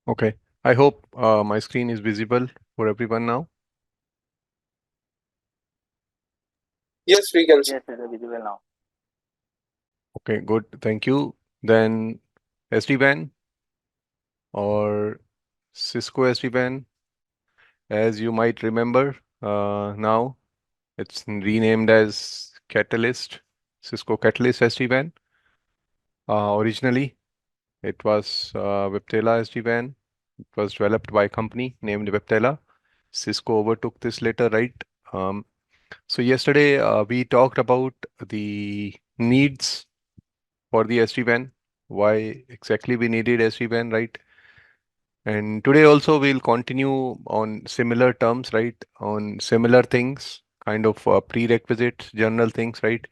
Okay. I hope my screen is visible for everyone now. Yes, we can see. Yes, it is visible now. Okay, good. Thank you. Then SD-WAN or Cisco SD-WAN, as you might remember, now it's renamed as Catalyst, Cisco Catalyst SD-WAN. Originally, it was Viptela SD-WAN. It was developed by a company named Viptela. Cisco overtook this later, right? Um, so yesterday we talked about the needs for the SD-WAN, why exactly we needed SD-WAN, right? And today also we'll continue on similar terms, right? On similar things, kind of prerequisites, general things, right?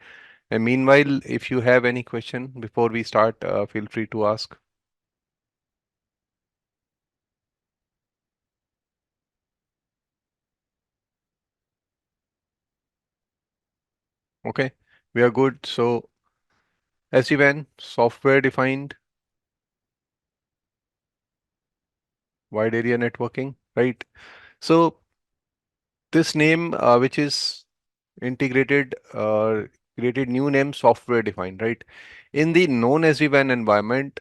And meanwhile, if you have any question before we start, feel free to ask. Okay, we are good. So SD-WAN, software defined wide area networking, right? So this name, which is integrated, created new name software defined, right? In the non SD-WAN environment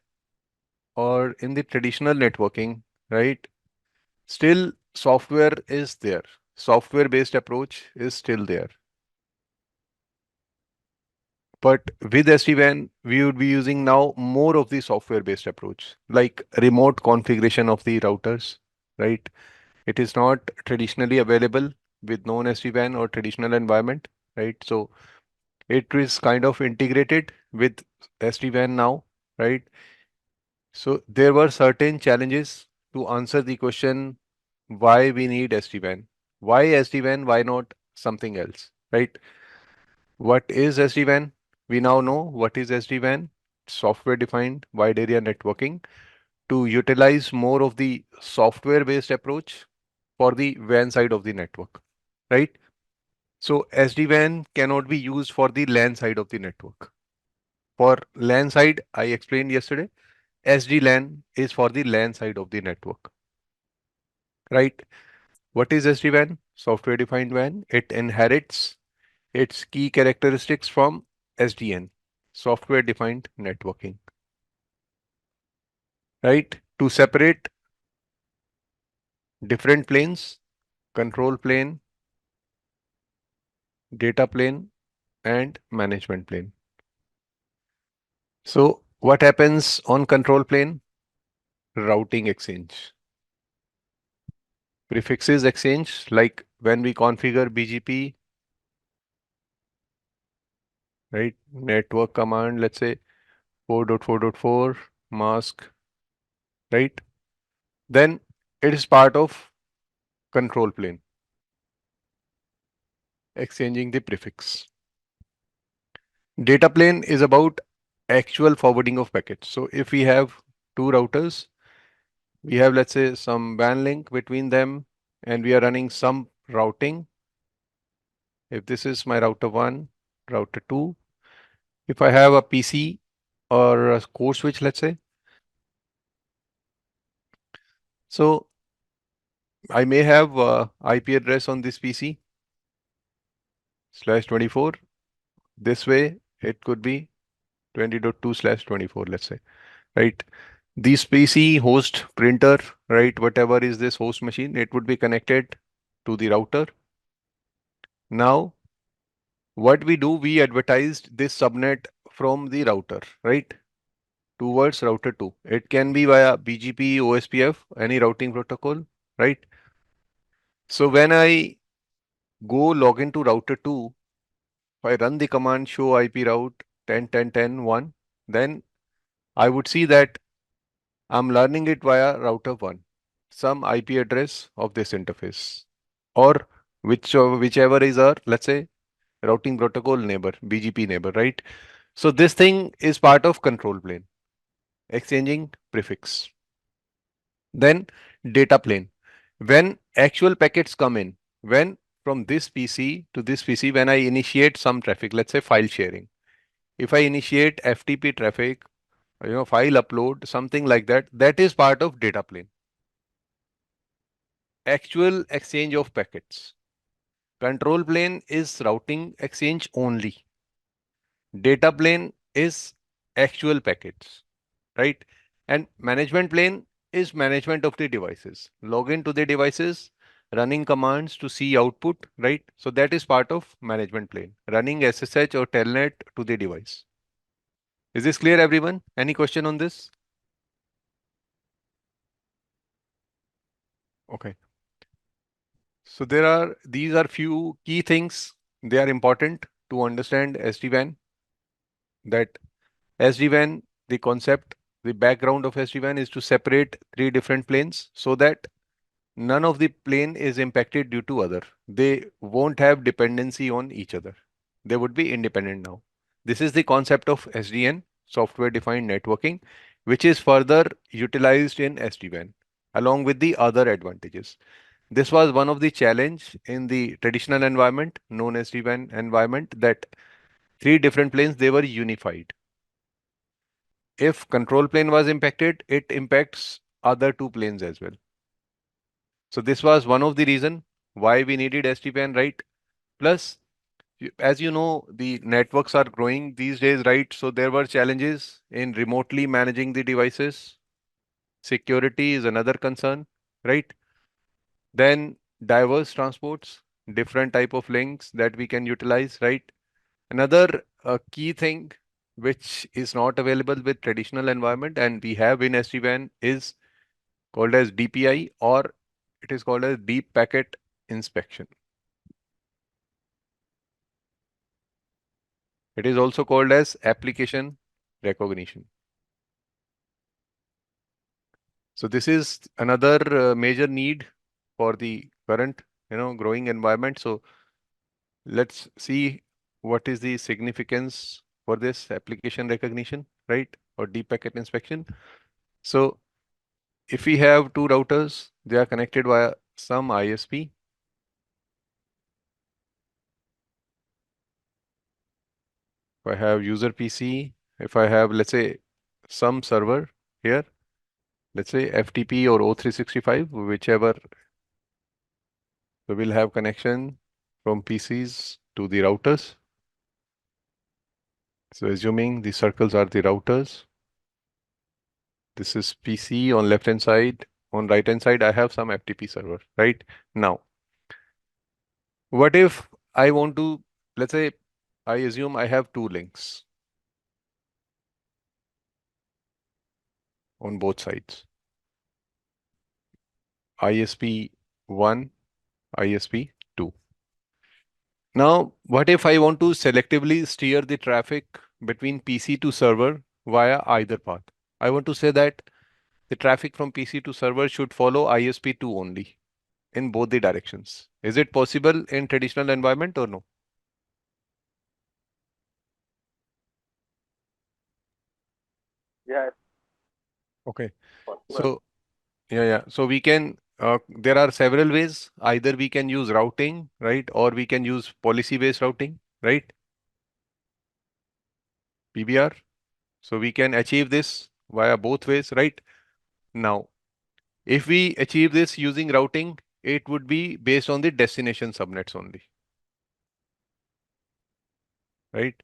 or in the traditional networking, right? Still software is there. Software based approach is still there. But with SD-WAN, we would be using now more of the software based approach, like remote configuration of the routers, right? It is not traditionally available with non SD-WAN or traditional environment, right? So it is kind of integrated with SD-WAN now, right? So there were certain challenges to answer the question why we need SD-WAN. Why SD-WAN? Why not something else, right? What is SD-WAN? We now know what is SD-WAN, software defined wide area networking to utilize more of the software based approach for the WAN side of the network, right? So SD-WAN cannot be used for the LAN side of the network. For LAN side, I explained yesterday, SD-LAN is for the LAN side of the network, right? What is SD-WAN? Software defined WAN. It inherits its key characteristics from SDN, software defined networking, right? To separate different planes, control plane, data plane, and management plane. So what happens on control plane? Routing exchange. Prefixes exchange, like when we configure BGP, right? Network command, let's say 4.4.4 mask, right? Then it is part of control plane, exchanging the prefix. Data plane is about actual forwarding of packets. So if we have two routers, we have, let's say, some WAN link between them, and we are running some routing. If this is my router 1, router 2, if I have a PC or a core switch, let's say, so I may have IP address on this PC /24. This way, it could be 20.2/24, let's say, right? This PC host printer, right? Whatever is this host machine, it would be connected to the router. Now, what we do, we advertised this subnet from the router, right? Towards router 2. It can be via BGP, OSPF, any routing protocol, right? So when I go log into router 2, if I run the command show IP route 10.10.10.1, then I would see that I'm learning it via router 1, some IP address of this interface, or whichever is our, let's say, routing protocol neighbor, BGP neighbor, right? So this thing is part of control plane, exchanging prefix. Then data plane. When actual packets come in, when from this PC to this PC, when I initiate some traffic, let's say file sharing. If I initiate FTP traffic, file upload, something like that, that is part of data plane. actual exchange of packets. Control plane is routing exchange only. Data plane is actual packets, right? And management plane is management of the devices. Login to the devices, running commands to see output, right? So that is part of management plane. Running SSH or telnet to the device. Is this clear, everyone? Any question on this? Okay. So these are few key things. They are important to understand SD-WAN. That SD-WAN, the concept, the background of SD-WAN is to separate three different planes so that none of the plane is impacted due to other. They won't have dependency on each other. They would be independent now. This is the concept of SDN, software defined networking, which is further utilized in SD-WAN along with the other advantages. This was one of the challenge in the traditional environment known as SD-WAN environment, that three different planes, they were unified. If control plane was impacted, it impacts other two planes as well. So this was one of the reason why we needed SD-WAN, right? Plus, as you know, the networks are growing these days, right? So there were challenges in remotely managing the devices. Security is another concern, right? Then diverse transports, different type of links that we can utilize, right? Another key thing which is not available with traditional environment and we have in SD-WAN is called as DPI, or it is called as deep packet inspection. It is also called as application recognition. So this is another major need for the current, growing environment. So let's see what is the significance for this application recognition, right? Or deep packet inspection. So if we have two routers, they are connected via some ISP. If I have user PC, if I have, let's say, some server here, let's say FTP or O365, whichever, we will have connection from PCs to the routers. So assuming the circles are the routers, this is PC on left hand side, on right hand side, I have some FTP server, right? Now, what if I want to, let's say, I assume I have two links on both sides, ISP 1, ISP 2. Now, what if I want to selectively steer the traffic between PC to server via either path? I want to say that the traffic from PC to server should follow ISP2 only in both the directions. Is it possible in traditional environment or no? Yeah. Okay. Possible. So, yeah. So we can, there are several ways. Either we can use routing, right? Or we can use policy-based routing, right? PBR. So we can achieve this via both ways, right? Now, if we achieve this using routing, it would be based on the destination subnets only, right?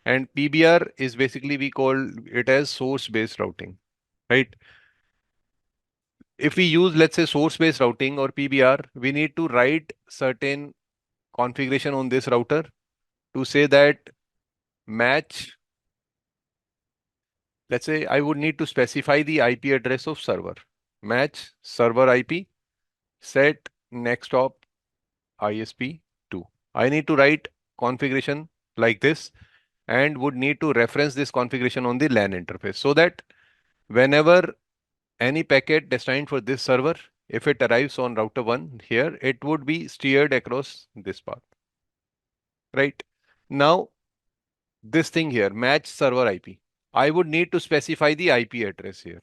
And PBR is basically, we call it as source-based routing, right? If we use, let's say, source-based routing or PBR, we need to write certain configuration on this router to say that match, let's say I would need to specify the IP address of server, match server IP, set next hop ISP2. I need to write configuration like this and would need to reference this configuration on the LAN interface so that whenever any packet destined for this server, if it arrives on router 1 here, it would be steered across this path, right? Now, this thing here, match server IP, I would need to specify the IP address here.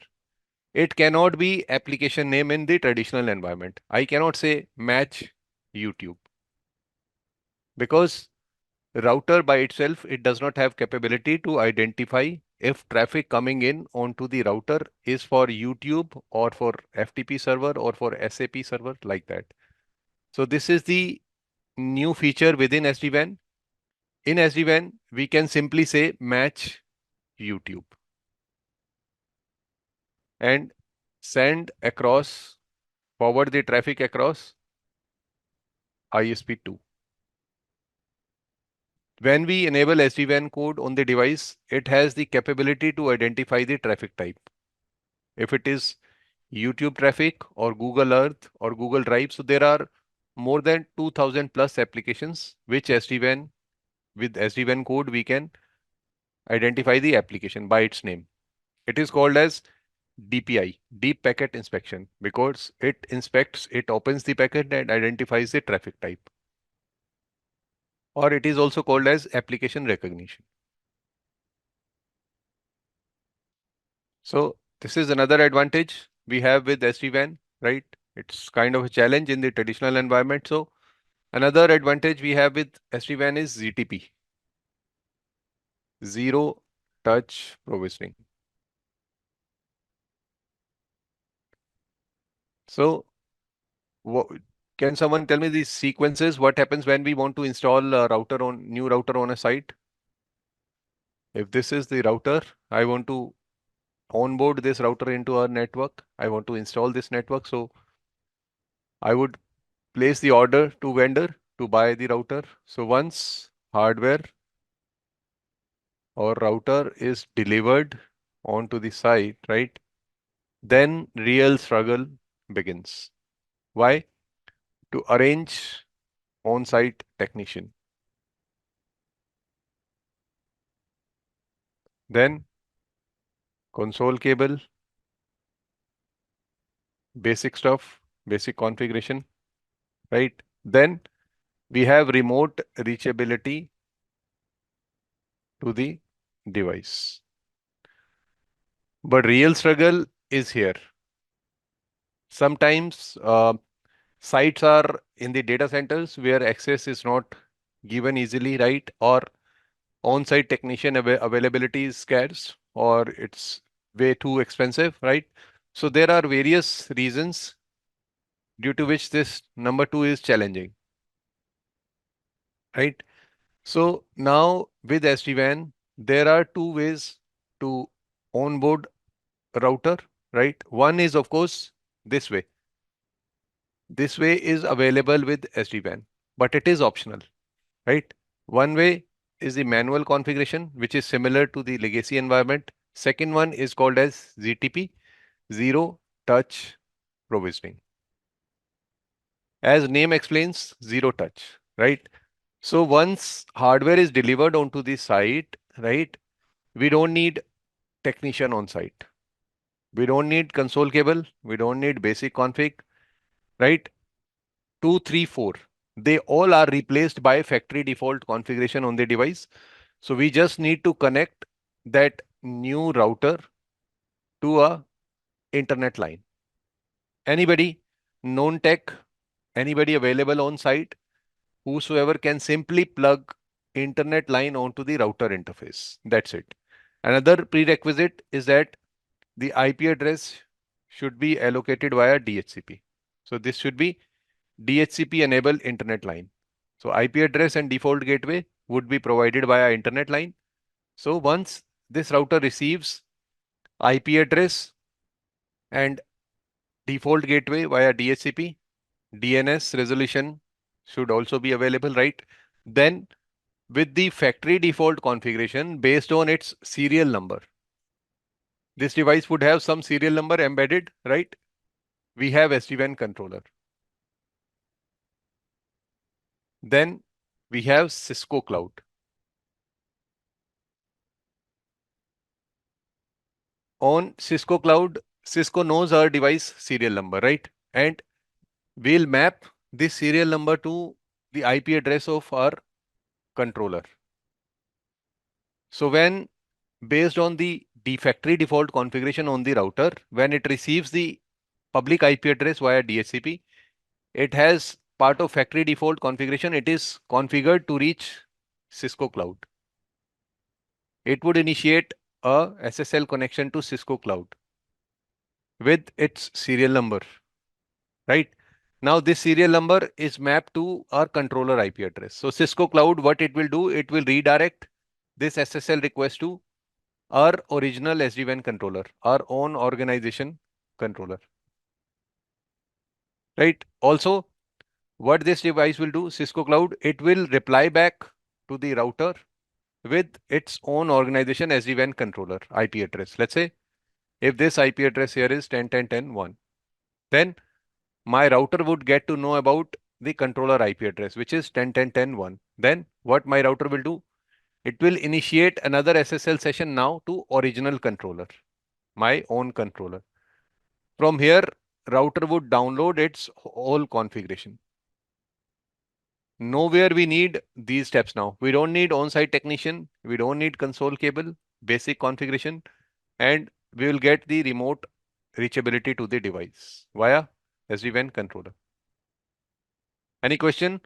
It cannot be application name in the traditional environment. I cannot say match YouTube because router by itself, it does not have capability to identify if traffic coming in onto the router is for YouTube or for FTP server or for SAP server like that. So this is the new feature within SD-WAN. In SD-WAN, we can simply say match YouTube and send across, forward the traffic across ISP2. When we enable SD-WAN code on the device, it has the capability to identify the traffic type. If it is YouTube traffic or Google Earth or Google Drive, so there are more than 2000 plus applications which SD-WAN, with SD-WAN code we can identify the application by its name. It is called as DPI, Deep Packet Inspection, because it inspects, it opens the packet and identifies the traffic type. Or it is also called as application recognition. So this is another advantage we have with SD-WAN, right? It's kind of a challenge in the traditional environment. So another advantage we have with SD-WAN is ZTP, Zero Touch Provisioning. So can someone tell me the sequences? What happens when we want to install a new router on a site? If this is the router, I want to onboard this router into our network. I want to install this network. So I would place the order to vendor to buy the router. So once hardware or router is delivered onto the site, right? Then real struggle begins. Why? To arrange on-site technician. Then console cable, basic stuff, basic configuration, right? Then we have remote reachability to the device. But real struggle is here. Sometimes sites are in the data centers where access is not given easily, right? Or on-site technician availability is scarce or it's way too expensive, right? So there are various reasons due to which this number two is challenging, right? So now with SD-WAN, there are two ways to onboard a router, right? One is of course this way. This way is available with SD-WAN, but it is optional, right? One way is the manual configuration, which is similar to the legacy environment. Second one is called as ZTP, Zero Touch Provisioning. As name explains, zero touch, right? So once hardware is delivered onto the site, right, we don't need technician on site. We don't need console cable. We don't need basic config, right? 2, 3, 4. They all are replaced by factory default configuration on the device. So we just need to connect that new router to a internet line. Anybody, known tech, anybody available on site, whosoever can simply plug internet line onto the router interface. That's it. Another prerequisite is that the IP address should be allocated via DHCP. So this should be DHCP enabled internet line. So IP address and default gateway would be provided via internet line. So once this router receives IP address and default gateway via DHCP, DNS resolution should also be available, right? Then with the factory default configuration based on its serial number, this device would have some serial number embedded, right? We have SD-WAN controller. Then we have Cisco Cloud. On Cisco Cloud, Cisco knows our device serial number, right? And we'll map this serial number to the IP address of our controller. So when based on the factory default configuration on the router, when it receives the public IP address via DHCP, it has part of factory default configuration. It is configured to reach Cisco Cloud. It would initiate a SSL connection to Cisco Cloud with its serial number, right? Now this serial number is mapped to our controller IP address. So Cisco Cloud, what it will do, it will redirect this SSL request to our original SD-WAN controller, our own organization controller, right? Also, what this device will do, Cisco Cloud, it will reply back to the router with its own organization SD-WAN controller IP address. Let's say if this IP address here is 10.10.10.1, then my router would get to know about the controller IP address, which is 10.10.10.1. Then what my router will do, it will initiate another SSL session now to original controller, my own controller. From here, router would download its whole configuration. Nowhere we need these steps now. We don't need on-site technician. We don't need console cable, basic configuration, and we will get the remote reachability to the device via SD-WAN controller. Any question?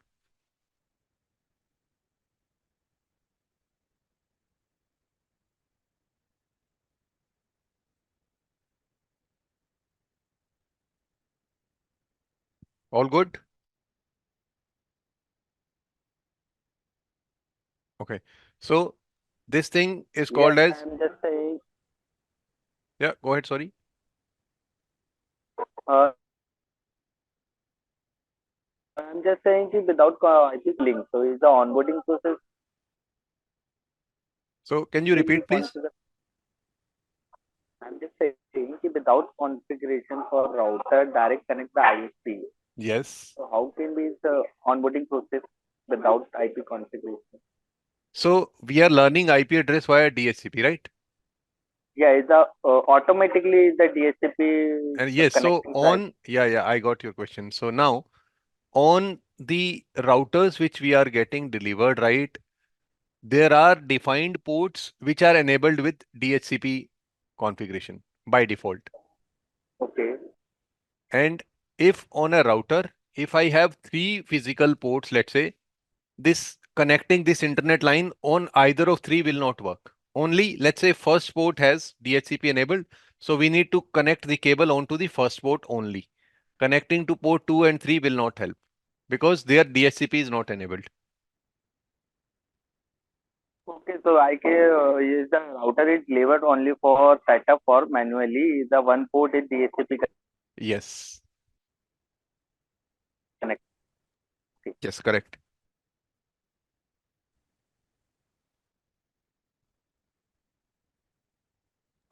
All good? Okay. So this thing is called Yes, as, I'm just saying. yeah, go ahead, sorry. Uh, I'm just saying कि without IP link, so is the onboarding process So can you will be repeat, please? configured. I'm just saying कि without configuration for router, direct connect the ISP. Yes. So how can be the onboarding process without IP configuration? So we are learning IP address via DHCP, right? Yeah, is the automatically the DHCP And yes, so connecting the IP. on, yeah, I got your question. So now on the routers which we are getting delivered, right? There are defined ports which are enabled with DHCP configuration by default. Okay. And if on a router, if I have three physical ports, let's say, this connecting this internet line on either of three will not work. Only, let's say, first port has DHCP enabled. So we need to connect the cable onto the first port only. Connecting to port 2 and 3 will not help because their DHCP is not enabled. Okay, so I can is the router is delivered only for setup or manually. The one port is DHCP Yes. connect. Yes, correct.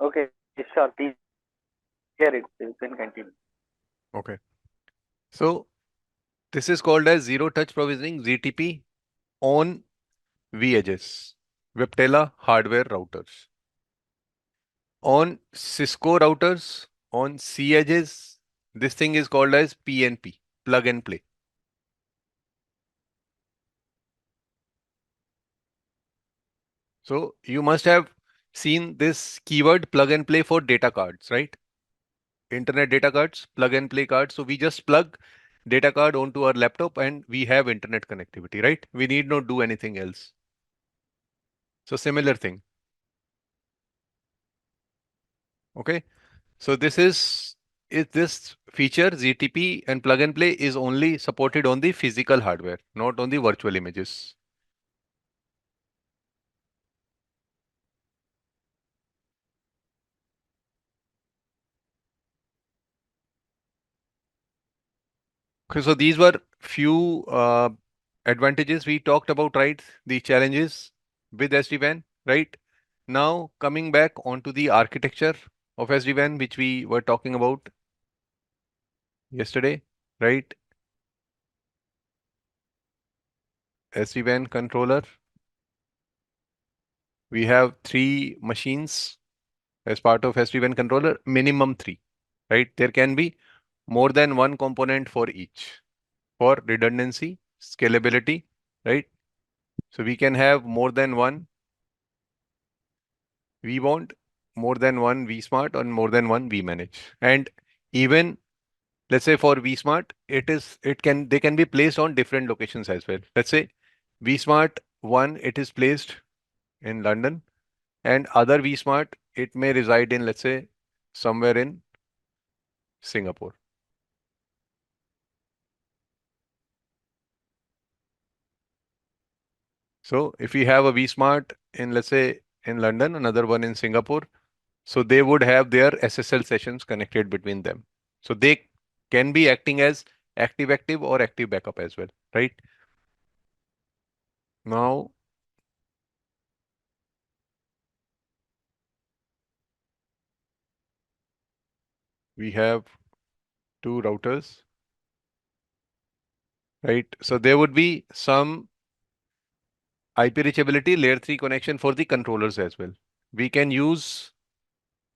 Okay, sure. Please hear it. You can continue. Okay. So this is called as zero touch provisioning ZTP on V edges, Viptela hardware routers. On Cisco routers, on C edges, this thing is called as PNP, plug and play. So you must have seen this keyword plug and play for data cards, right? Internet data cards, plug and play cards. So we just plug data card onto our laptop and we have internet connectivity, right? We need not do anything else. So similar thing. Okay. So this feature ZTP and plug and play is only supported on the physical hardware, not on the virtual images. Okay, so these were few advantages we talked about, right? The challenges with SD-WAN, right? Now coming back onto the architecture of SD-WAN, which we were talking about yesterday, right? SD-WAN controller. We have three machines as part of SD-WAN controller, minimum three, right? There can be more than one component for each for redundancy, scalability, right? So we can have more than one vBond, more than one vSmart, and more than one vManage. And even let's say for vSmart, they can be placed on different locations as well. Let's say vSmart one, it is placed in London. and other vSmart, it may reside in, let's say, somewhere in Singapore. So if we have a vSmart in, let's say, in London, another one in Singapore, so they would have their SSL sessions connected between them. So they can be acting as active or active backup as well, right? Now we have two routers, right? So there would be some IP reachability layer 3 connection for the controllers as well. We can use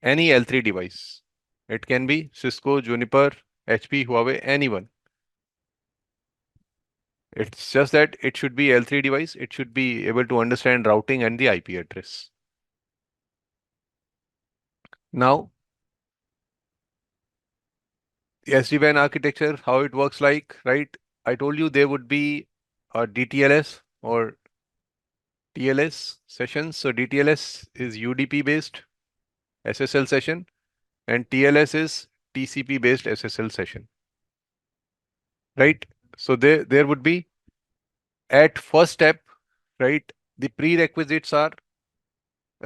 any L3 device. It can be Cisco, Juniper, HP, Huawei, anyone. It's just that it should be L3 device. It should be able to understand routing and the IP address. Now, the SD-WAN architecture, how it works like, right? I told you there would be a DTLS or TLS sessions. So DTLS is UDP based SSL session and TLS is TCP based SSL session, right? So there would be at first step, right? The prerequisites are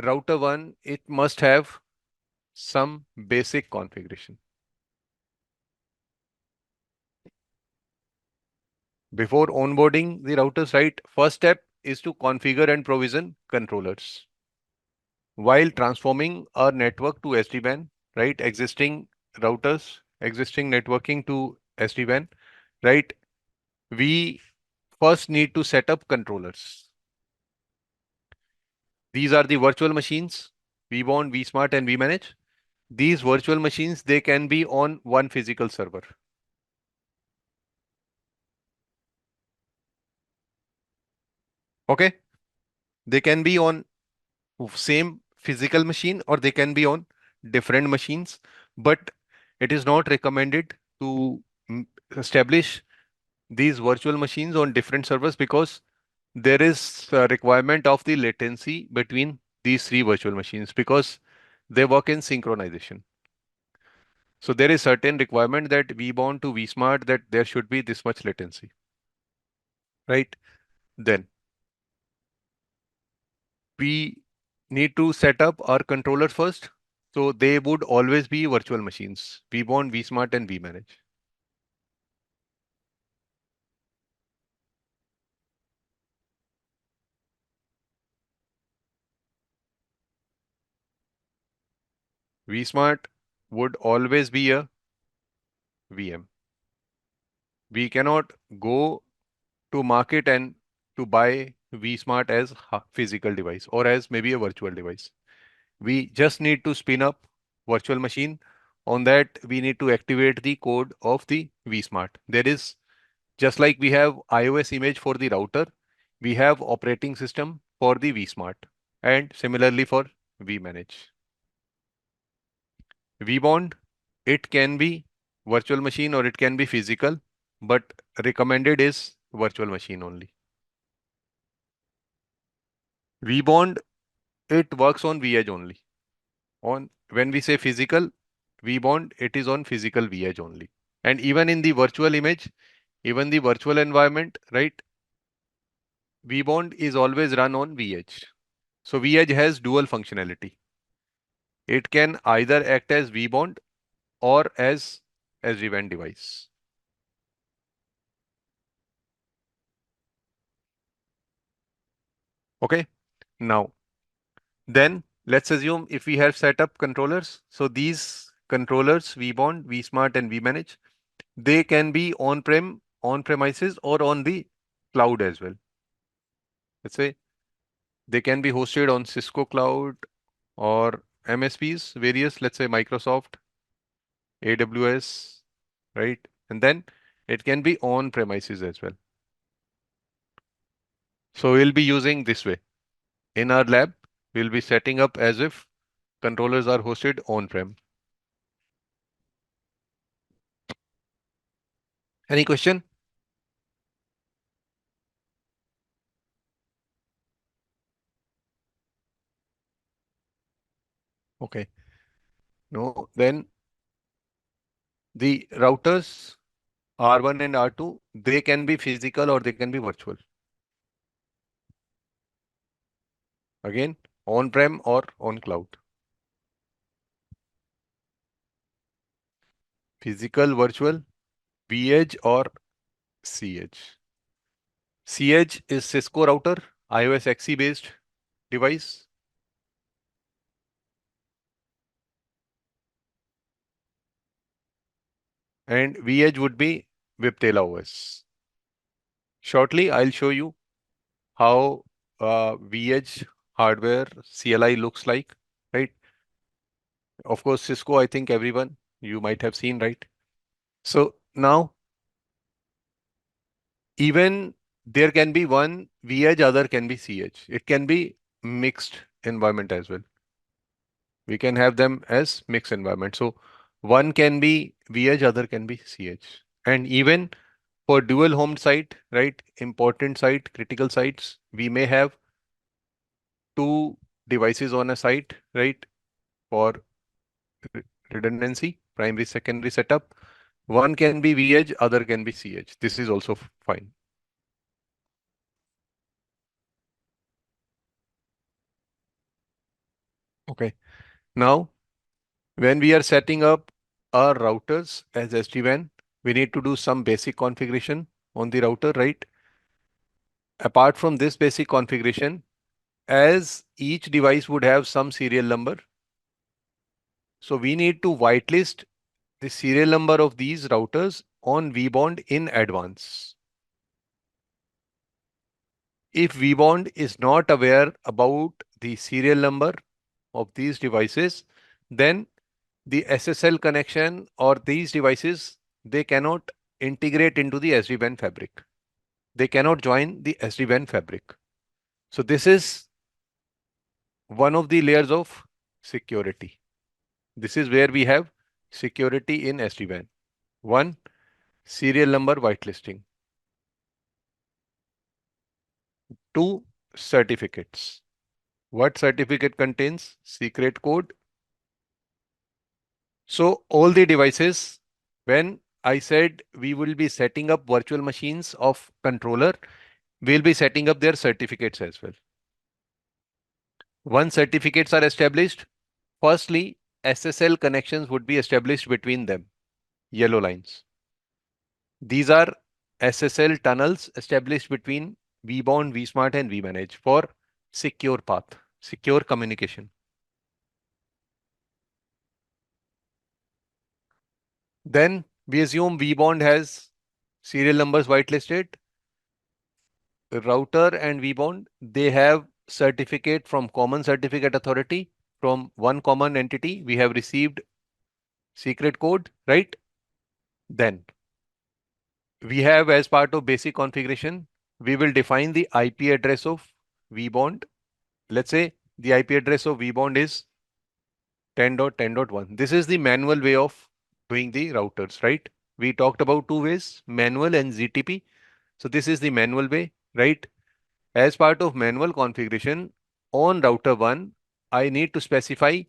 router one, it must have some basic configuration. Before onboarding the routers, right? First step is to configure and provision controllers while transforming our network to SD-WAN, right? Existing routers, existing networking to SD-WAN, right? We first need to set up controllers. These are the virtual machines, vBond, vSmart, and vManage. These virtual machines, they can be on one physical server. Okay? They can be on same physical machine or they can be on different machines, but it is not recommended to establish these virtual machines on different servers because there is a requirement of the latency between these three virtual machines because they work in synchronization. So there is certain requirement that vBond to vSmart that there should be this much latency, right? Then we need to set up our controller first. So they would always be virtual machines, vBond, vSmart, and vManage. vSmart would always be a VM. We cannot go to market and to buy vSmart as a physical device or as maybe a virtual device. We just need to spin up virtual machine. On that, we need to activate the code of the vSmart. There is just like we have iOS image for the router, we have operating system for the vSmart and similarly for vManage. vBond, it can be virtual machine or it can be physical, but recommended is virtual machine only. vBond, it works on vEdge only. On when we say physical, vBond, it is on physical vEdge only. And even in the virtual image, even the virtual environment, right? vBond is always run on vEdge. So vEdge has dual functionality. It can either act as vBond or as SD-WAN device. Okay. Now, then let's assume if we have set up controllers. So these controllers, vBond, vSmart, and vManage, they can be on premises, or on the cloud as well. Let's say they can be hosted on Cisco Cloud or MSPs, various, let's say Microsoft, AWS, right? And then it can be on premises as well. So we'll be using this way. In our lab, we'll be setting up as if controllers are hosted on-prem. Any question? Okay. No, then the routers R1 and R2, they can be physical or they can be virtual. Again, on-prem or on cloud. Physical, virtual, VH or CH. CH is Cisco router, iOS XE based device. And VH would be Viptela OS. Shortly, I'll show you how VH hardware CLI looks like, right? Of course, Cisco, I think everyone you might have seen, right? So now, even there can be one VH, other can be CH. It can be mixed environment as well. We can have them as mixed environment. So one can be VH, other can be CH. And even for dual home site, right? Important site, critical sites, we may have two devices on a site, right? For redundancy, primary, secondary setup. One can be VH, other can be CH. This is also fine. Okay. Now, when we are setting up our routers as SD-WAN, we need to do some basic configuration on the router, right? Apart from this basic configuration, as each device would have some serial number, so we need to whitelist the serial number of these routers on vBond in advance. If vBond is not aware about the serial number of these devices, then the SSL connection or these devices, they cannot integrate into the SD-WAN fabric. They cannot join the SD-WAN fabric. So this is one of the layers of security. This is where we have security in SD-WAN. One, serial number whitelisting. Two, certificates. What certificate contains secret code? So all the devices, when I said we will be setting up virtual machines of controller, we'll be setting up their certificates as well. Once certificates are established, firstly, SSL connections would be established between them, yellow lines. These are SSL tunnels established between vBond, vSmart, and vManage for secure path, secure communication. Then we assume vBond has serial numbers whitelisted. Router and vBond, they have certificate from common certificate authority. From one common entity, we have received secret code, right? Then we have, as part of basic configuration, we will define the IP address of vBond. Let's say the IP address of vBond is 10.10.1. This is the manual way of doing the routers, right? We talked about two ways, manual and ZTP. So this is the manual way, right? As part of manual configuration on router 1, I need to specify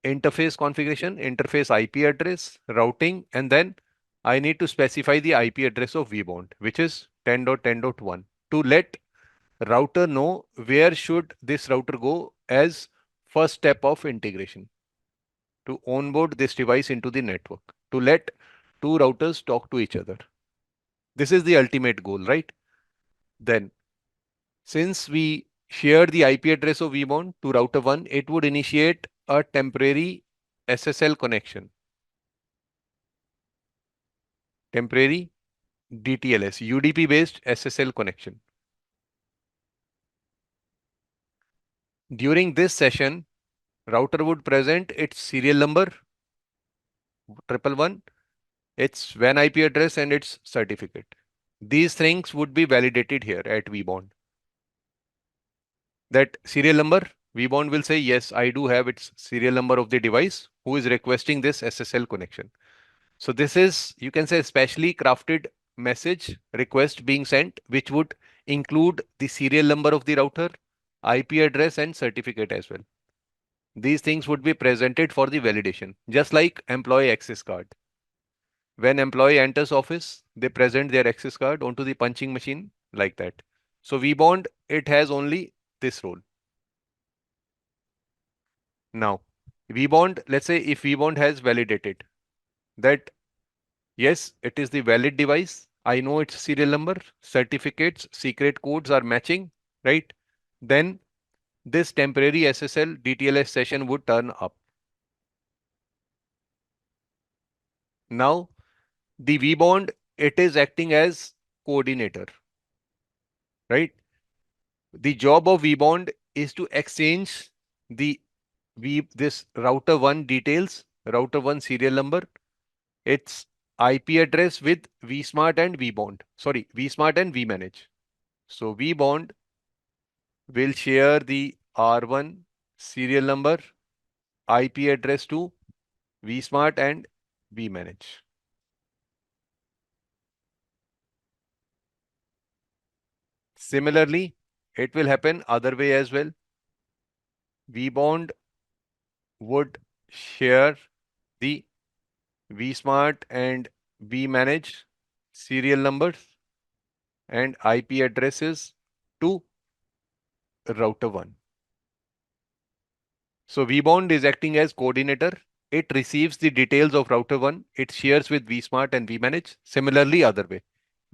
interface configuration, interface IP address, routing, and then I need to specify the IP address of vBond, which is 10.10.1, to let router know where should this router go as first step of integration to onboard this device into the network, to let two routers talk to each other. This is the ultimate goal, right? Then, since we share the IP address of vBond to router 1, it would initiate a temporary SSL connection. Temporary DTLS, UDP based SSL connection. During this session, router would present its serial number 111, its WAN IP address, and its certificate. These things would be validated here at vBond. That serial number, vBond will say, yes, I do have its serial number of the device who is requesting this SSL connection. So this is, you can say, specially crafted message request being sent, which would include the serial number of the router, IP address, and certificate as well. these things would be presented for the validation, just like employee access card. When employee enters office, they present their access card onto the punching machine like that. So VBond, it has only this role. Now, VBond, let's say if VBond has validated that yes, it is the valid device. I know its serial number, certificates, secret codes are matching, right? Then this temporary SSL DTLS session would turn up. Now, the VBond, it is acting as coordinator, right? The job of VBond is to exchange the this router 1 details, router 1 serial number, its IP address with vSmart and VBond. Sorry, vSmart and vManage. So VBond will share the R1 serial number, IP address to vSmart and vManage. Similarly, it will happen other way as well. VBond would share the vSmart and vManage serial numbers and IP addresses to router 1. So VBond is acting as coordinator. It receives the details of router 1. It shares with vSmart and vManage. Similarly, other way.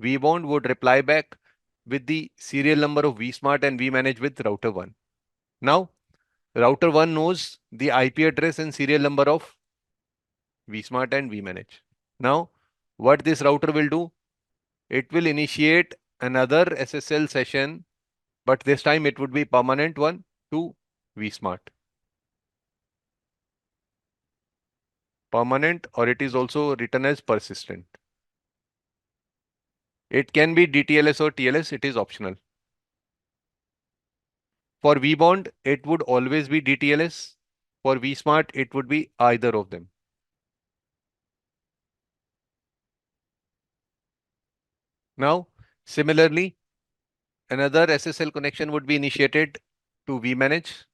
VBond would reply back with the serial number of vSmart and vManage with router 1. Now, router 1 knows the IP address and serial number of vSmart and vManage. Now, what this router will do? It will initiate another SSL session, but this time it would be permanent one to vSmart. Permanent, or it is also written as persistent. It can be DTLS or TLS, it is optional. For VBond, it would always be DTLS. For vSmart, it would be either of them. Now, similarly, another SSL connection would be initiated to vManage.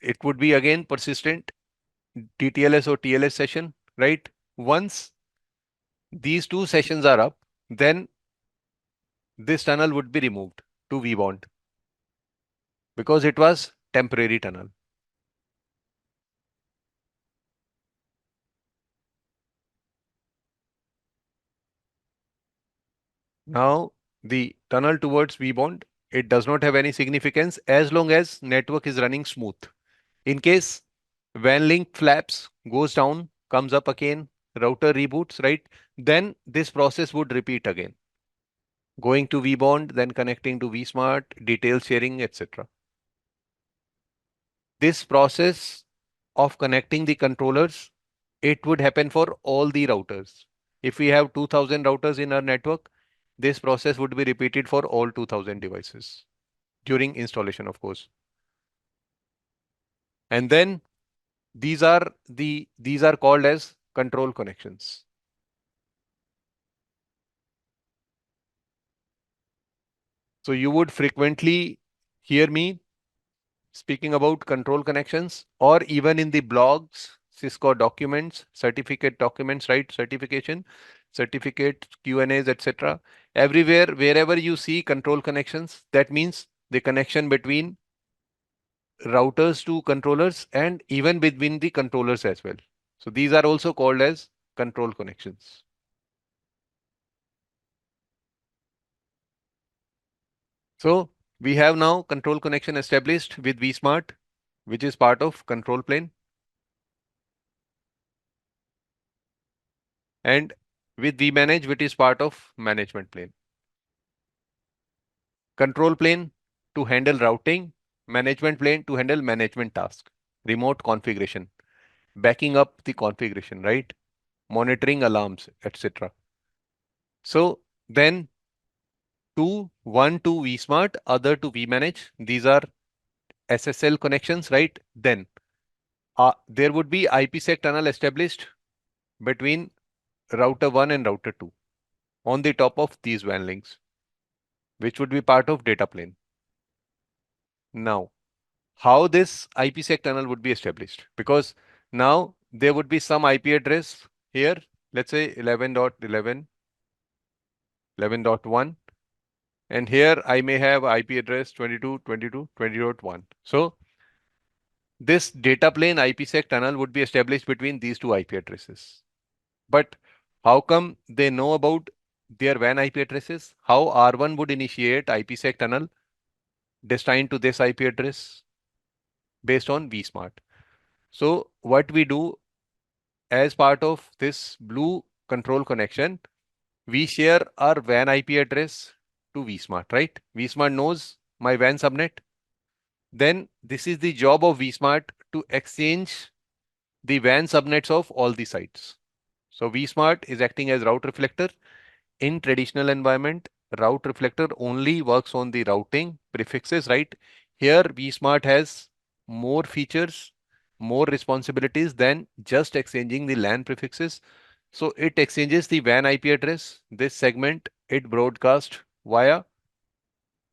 It would be again persistent DTLS or TLS session, right? Once these two sessions are up, then this tunnel would be removed to VBond because it was temporary tunnel. Now, the tunnel towards VBond, it does not have any significance as long as network is running smooth. In case WAN link flaps, goes down, comes up again, router reboots, right? Then this process would repeat again. Going to VBond, then connecting to vSmart, detail sharing, etc. This process of connecting the controllers, it would happen for all the routers. If we have 2000 routers in our network, this process would be repeated for all 2000 devices during installation, of course. And then these are called as control connections. So you would frequently hear me speaking about control connections, or even in the blogs, Cisco documents, certificate documents, right? Certification, certificate, Q&As, etc. Everywhere, wherever you see control connections, that means the connection between routers to controllers and even between the controllers as well. So these are also called as control connections. So we have now control connection established with vSmart, which is part of control plane, and with vManage, which is part of management plane. Control plane to handle routing, management plane to handle management task, remote configuration, backing up the configuration, right? Monitoring alarms, etc. So then one to vSmart, other to vManage. These are SSL connections, right? Then there would be IPsec tunnel established between router 1 and router 2 on the top of these WAN links, which would be part of data plane. Now, how this IPsec tunnel would be established, because now there would be some IP address here, let's say 11.11, 11.1, and here I may have IP address 22.22.20.1. So this data plane IPsec tunnel would be established between these two IP addresses. But how come they know about their WAN IP addresses? How R1 would initiate IPsec tunnel destined to this IP address based on vSmart? So what we do as part of this blue control connection, we share our WAN IP address to vSmart, right? vSmart knows my WAN subnet. Then this is the job of vSmart to exchange the WAN subnets of all the sites. So vSmart is acting as route reflector. In traditional environment, route reflector only works on the routing prefixes, right? Here vSmart has more features, more responsibilities than just exchanging the LAN prefixes. So it exchanges the WAN IP address. This segment it broadcasts via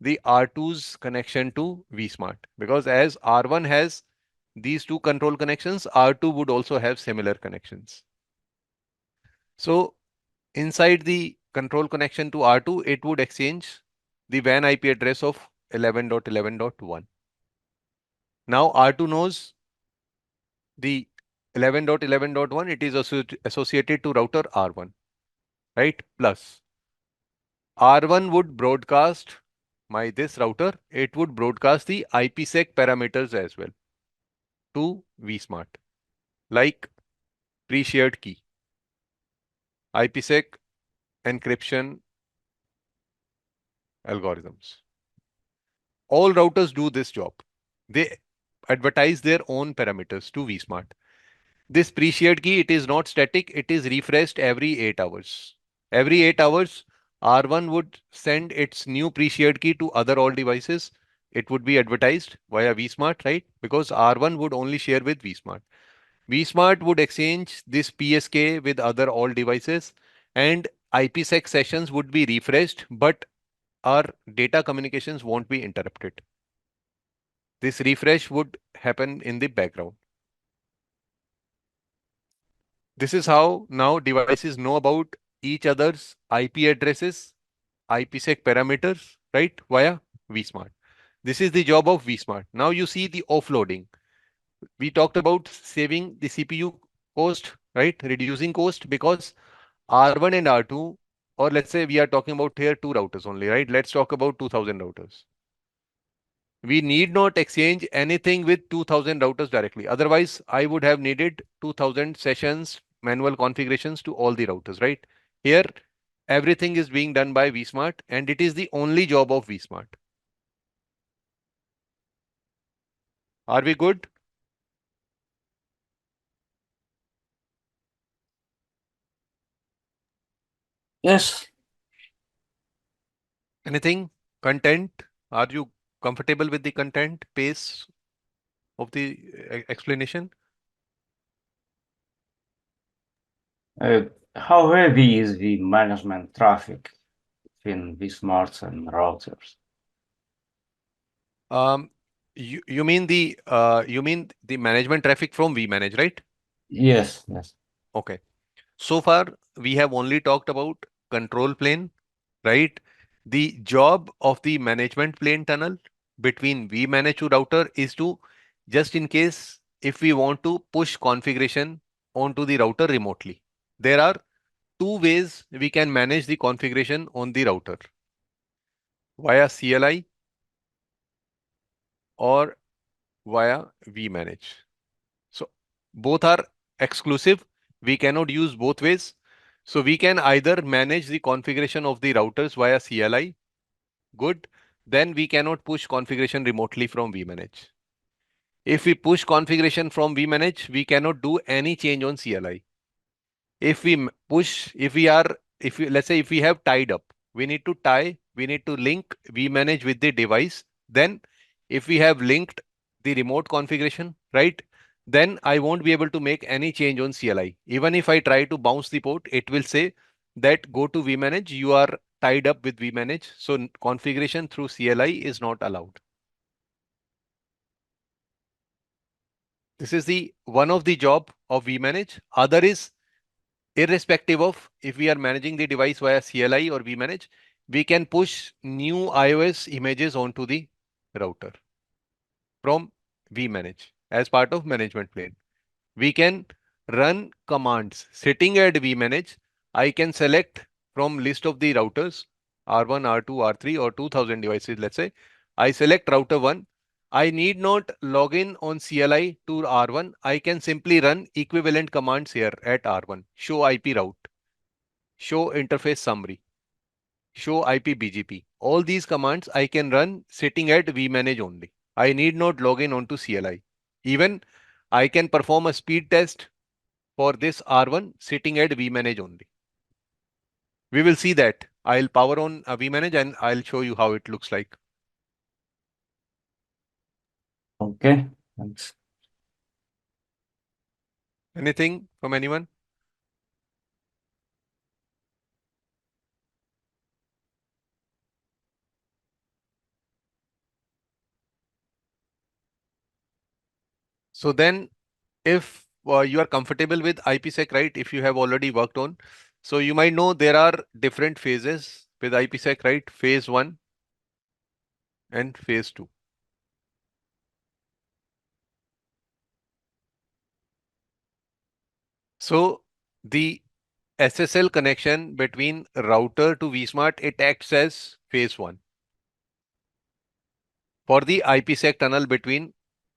the R2's connection to vSmart, because as R1 has these two control connections, R2 would also have similar connections. So inside the control connection to R2, it would exchange the WAN IP address of 11.11.1. Now R2 knows the 11.11.1, it is associated to router R1, right? Plus R1 would broadcast this router, it would broadcast the IPsec parameters as well to vSmart, like pre-shared key, IPsec encryption algorithms. All routers do this job. They advertise their own parameters to vSmart. This pre-shared key, it is not static, it is refreshed every 8 hours. Every 8 hours, R1 would send its new pre-shared key to other all devices. It would be advertised via vSmart, right? Because R1 would only share with vSmart. vSmart would exchange this PSK with other all devices, and IPsec sessions would be refreshed, but our data communications won't be interrupted. This refresh would happen in the background. This is how now devices know about each other's IP addresses, IPsec parameters, right, via vSmart. This is the job of vSmart. Now you see the offloading. We talked about saving the CPU cost, right, reducing cost, because R1 and R2, or let's say we are talking about here two routers only, right? Let's talk about 2000 routers. We need not exchange anything with 2000 routers directly. Otherwise, I would have needed 2000 sessions, manual configurations to all the routers, right? Here, everything is being done by vSmart, and it is the only job of vSmart. Are we good? Yes. Anything? Content? Are you comfortable with the content pace of the explanation? How heavy is the management traffic between vSmarts and routers? You mean the management traffic from vManage, right? Yes, yes. Okay. So far, we have only talked about control plane, right? The job of the management plane tunnel between vManage to router is to, just in case if we want to push configuration onto the router remotely. There are two ways we can manage the configuration on the router, via CLI or via vManage. So both are exclusive. We cannot use both ways. So we can either manage the configuration of the routers via CLI. Good. Then we cannot push configuration remotely from vManage. If we push configuration from vManage, we cannot do any change on CLI. If we push, if we, let's say if we have tied up, we need to link vManage with the device. Then if we have linked the remote configuration, right, then I won't be able to make any change on CLI. Even if I try to bounce the port, it will say that go to vManage, you are tied up with vManage. So configuration through CLI is not allowed. This is the one of the job of vManage. Other is irrespective of if we are managing the device via CLI or vManage, we can push new iOS images onto the router from vManage as part of management plane. We can run commands. Sitting at vManage, I can select from list of the routers R1, R2, R3 or 2000 devices, let's say. I select router 1. I need not log in on CLI to R1. I can simply run equivalent commands here at R1. Show IP route, show interface summary, show IP BGP. All these commands I can run sitting at vManage only. I need not log in onto CLI. Even I can perform a speed test for this R1 sitting at vManage only. We will see that. I'll power on a vManage and I'll show you how it looks like. Okay, thanks. Anything from anyone? So then if you are comfortable with IPsec, right? If you have already worked on, so you might know there are different phases with IPsec, right? Phase 1 and phase 2. So the SSL connection between router to vSmart, it acts as phase 1. For the IPsec tunnel between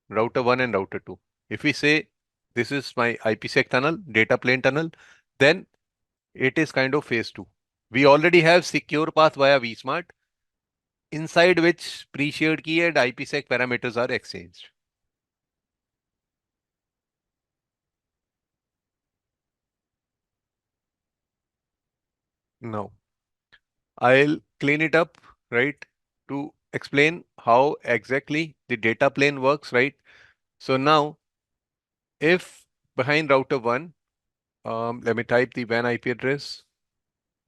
router 1 and router 2. If we say this is my IPsec tunnel, data plane tunnel, then it is kind of phase 2. We already have secure path via vSmart, inside which pre-shared key and IPsec parameters are exchanged. Now, I'll clean it up, right, to explain how exactly the data plane works, right? So now, if behind router 1, let me type the WAN IP address.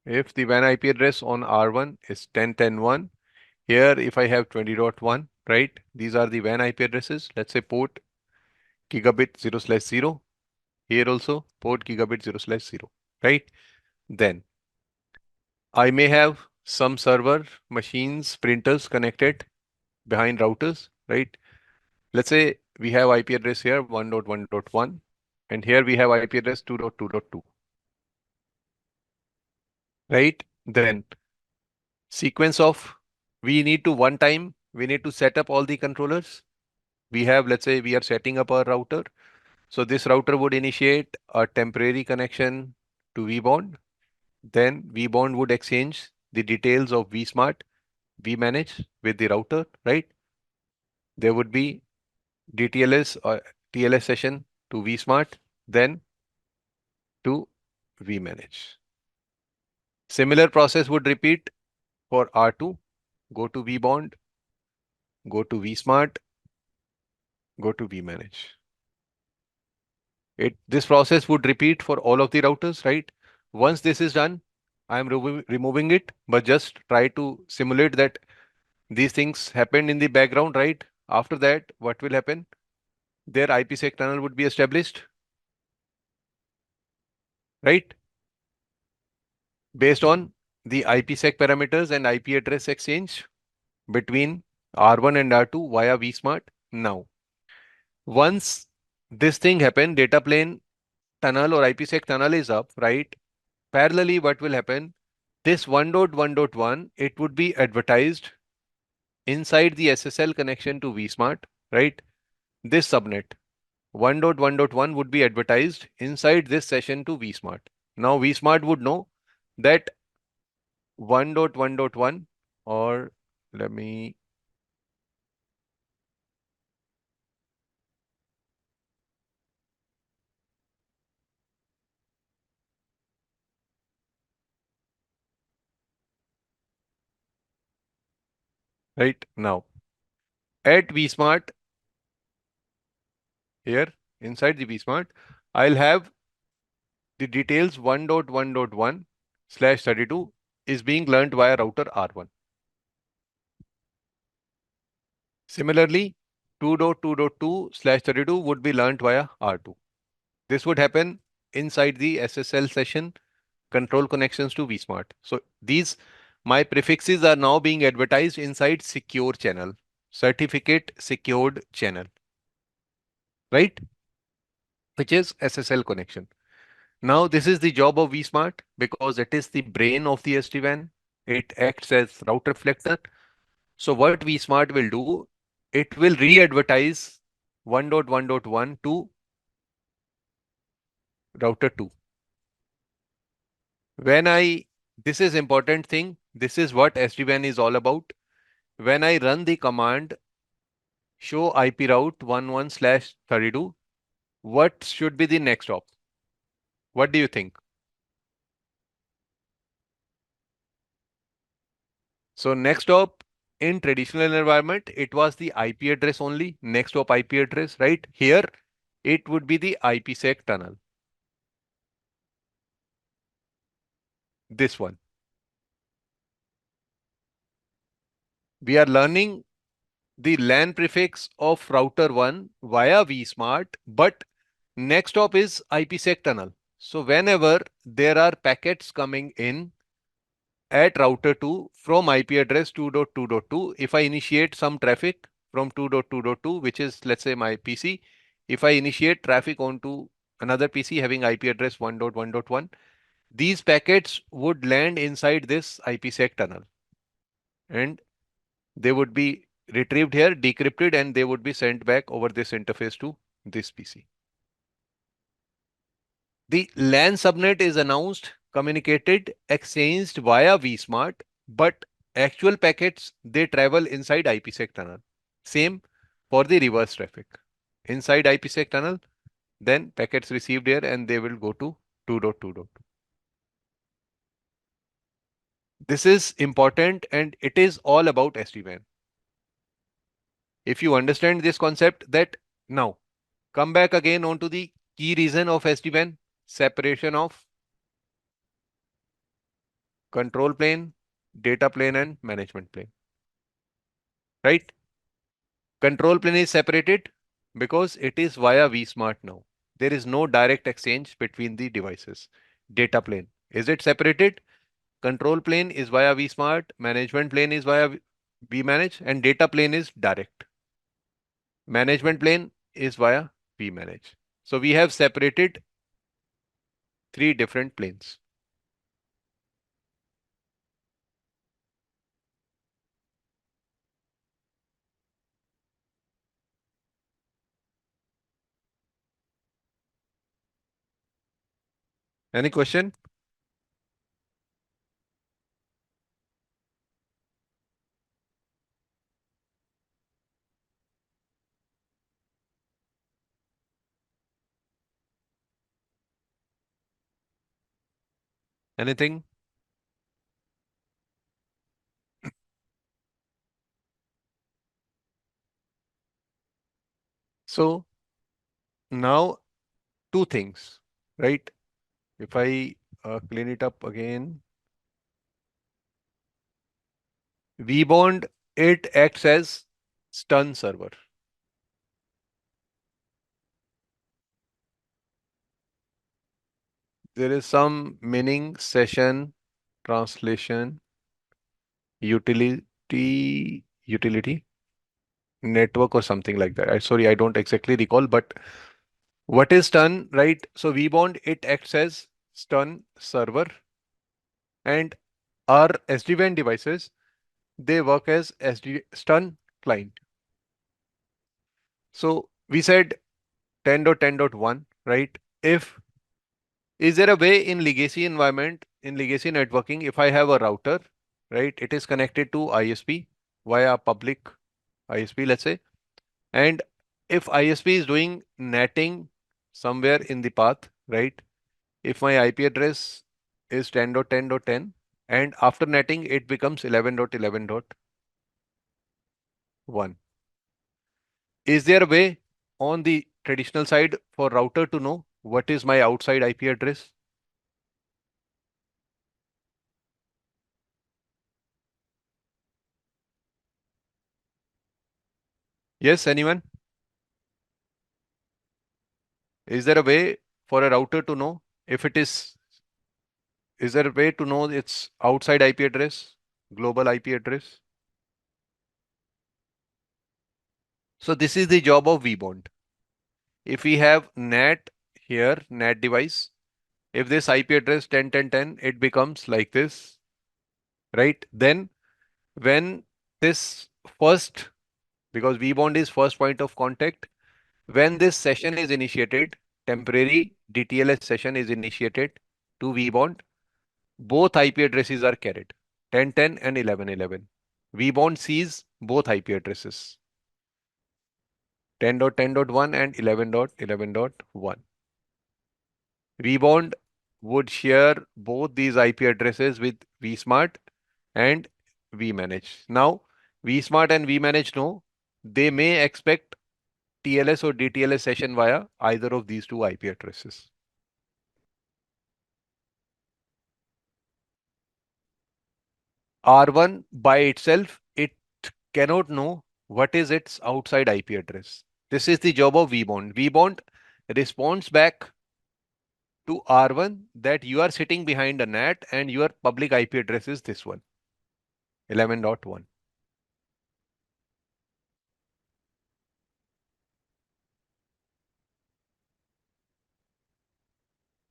If the WAN IP address on R1 is 10.10.1, here if I have 20.1, right, these are the WAN IP addresses. Let's say port gigabit 0/0. Here also port gigabit 0/0, right? Then I may have some server machines, printers connected behind routers, right? Let's say we have IP address here 1.1.1 and here we have IP address 2.2.2, right? Then sequence of we need to set up all the controllers. We have, let's say we are setting up a router. So this router would initiate a temporary connection to vBond. Then vBond would exchange the details of vSmart, vManage with the router, right? There would be DTLS or TLS session to vSmart, then to vManage. Similar process would repeat for R2. Go to vBond, go to vSmart, go to vManage. This process would repeat for all of the routers, right? Once this is done, I am removing it, but just try to simulate that these things happened in the background, right? After that, what will happen? Their IPsec tunnel would be established, right? Based on the IPsec parameters and IP address exchange between R1 and R2 via vSmart. Now, once this thing happened, data plane tunnel or IPsec tunnel is up, right? Parallelly, what will happen? This 1.1.1, it would be advertised inside the SSL connection to vSmart, right? This subnet 1.1.1 would be advertised inside this session to vSmart. Now vSmart would know that 1.1.1, or let me right now at vSmart here inside the vSmart, I'll have the details 1.1.1/32 is being learned via router R1. Similarly, 2.2.2/32 would be learnt via R2. This would happen inside the SSL session control connections to vSmart. So these my prefixes are now being advertised inside secure channel, certificate secured channel, right? Which is SSL connection. Now this is the job of vSmart because it is the brain of the SD-WAN. It acts as route reflector. So what vSmart will do, it will re-advertise 1.1.1 to router 2. This is important thing. This is what SD-WAN is all about. When I run the command show IP route 11/32, what should be the next op? What do you think? So next op in traditional environment, it was the IP address only, next op IP address, right? Here, it would be the IPsec tunnel. This one. We are learning the LAN prefix of router 1 via vSmart, but next op is IPsec tunnel. So whenever there are packets coming in at router 2 from IP address 2.2.2, if I initiate some traffic from 2.2.2, which is, let's say, my PC, if I initiate traffic onto another PC having IP address 1.1.1, these packets would land inside this IPsec tunnel and they would be retrieved here, decrypted, and they would be sent back over this interface to this PC. The LAN subnet is announced, communicated, exchanged via vSmart, but actual packets, they travel inside IPsec tunnel. Same for the reverse traffic. Inside IPsec tunnel, then packets received here and they will go to 2.2.2. This is important and it is all about SD-WAN. If you understand this concept, that now come back again onto the key reason of SD-WAN, separation of control plane, data plane, and management plane. Right? Control plane is separated because it is via vSmart now. There is no direct exchange between the devices. Data plane. Is it separated? Control plane is via vSmart, management plane is via vManage, and data plane is direct. Management plane is via vManage. So we have separated three different planes. Any question? Anything? So now two things, right? If I clean it up again, vBond, it acts as STUN server. There is some meaning, session, translation, utility, network or something like that. Sorry, I don't exactly recall, but what is STUN, right? So vBond, it acts as STUN server and our SD-WAN devices, they work as STUN client. So we said 10.10.1, right? Is there a way in legacy environment, in legacy networking, if I have a router, right, it is connected to ISP via public ISP, let's say, and if ISP is doing netting somewhere in the path, right, if my IP address is 10.10.10 and after netting it becomes 11.11.1, is there a way on the traditional side for router to know what is my outside IP address? Yes, anyone? Is there a way for a router to know if it is there a way to know its outside IP address, global IP address? So this is the job of vBond. If we have NAT here, NAT device, if this IP address 10.10.10, it becomes like this, right? Then when this first, because vBond is first point of contact, when this session is initiated, temporary DTLS session is initiated to vBond, both IP addresses are carried, 10.10 and 11.11. vBond sees both IP addresses, 10.10.1 and 11.11.1. vBond would share both these IP addresses with vSmart and vManage. Now, vSmart and vManage know they may expect TLS or DTLS session via either of these two IP addresses. R1 by itself, it cannot know what is its outside IP address. This is the job of vBond. vBond responds back to R1 that you are sitting behind a NAT and your public IP address is this one, 11.1.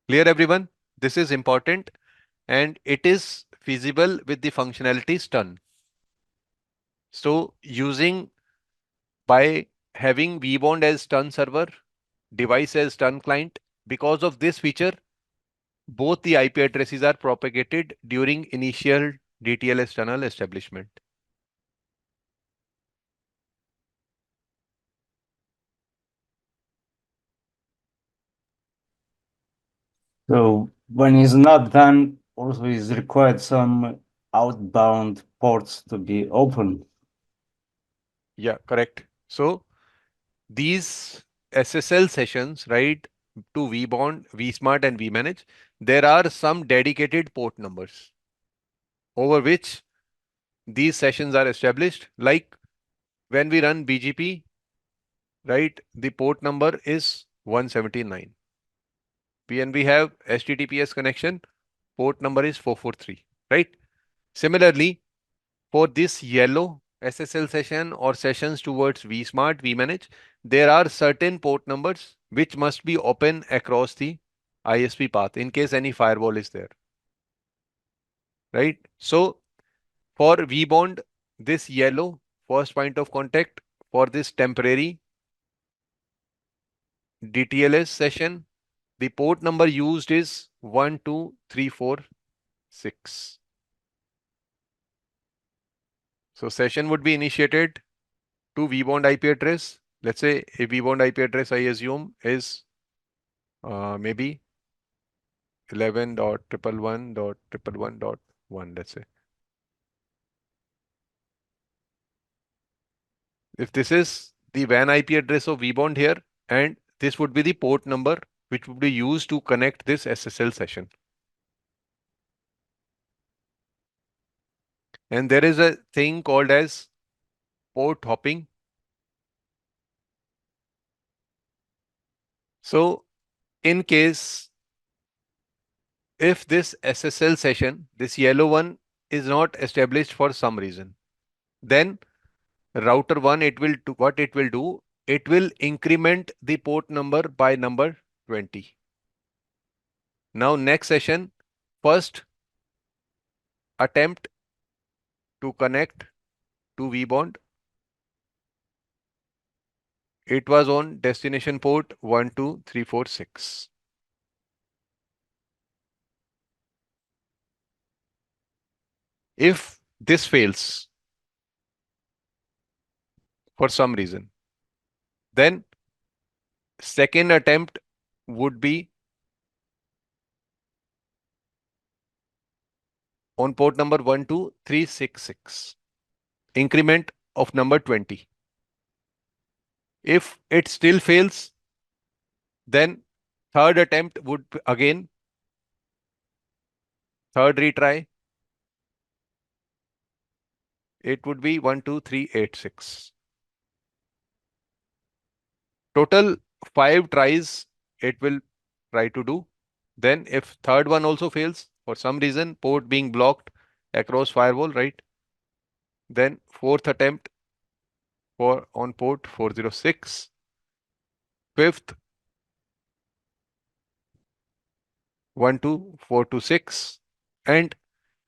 Clear, everyone? This is important and it is feasible with the functionality STUN. So using by having vBond as STUN server, device as STUN client, because of this feature, both the IP addresses are propagated during initial DTLS tunnel establishment. So when it's not done, also is required some outbound ports to be open. Yeah, correct. So these SSL sessions, right, to vBond, vSmart and vManage, there are some dedicated port numbers over which these sessions are established. Like when we run BGP, right, the port number is 179. When we have HTTPS connection, port number is 443, right? Similarly, for this yellow SSL session or sessions towards vSmart, vManage, there are certain port numbers which must be open across the ISP path in case any firewall is there, right? So for vBond, this yellow first point of contact for this temporary DTLS session, the port number used is 12346. So session would be initiated to vBond IP address. Let's say a vBond IP address I assume is maybe 11.111.111.1, let's say. If this is the WAN IP address of vBond here, and this would be the port number which would be used to connect this SSL session. And there is a thing called as port hopping. So in case if this SSL session, this yellow one, is not established for some reason, then router 1, it will do what it will do. It will increment the port number by number 20. Now next session, first attempt to connect to vBond, it was on destination port 12346. If this fails for some reason, then second attempt would be on port number 12366, increment of number 20. If it still fails, then third attempt would again, third retry, it would be 12386. Total 5 tries it will try to do. Then if third one also fails for some reason, port being blocked across firewall, right? Then fourth attempt for on port 406, fifth 12426, and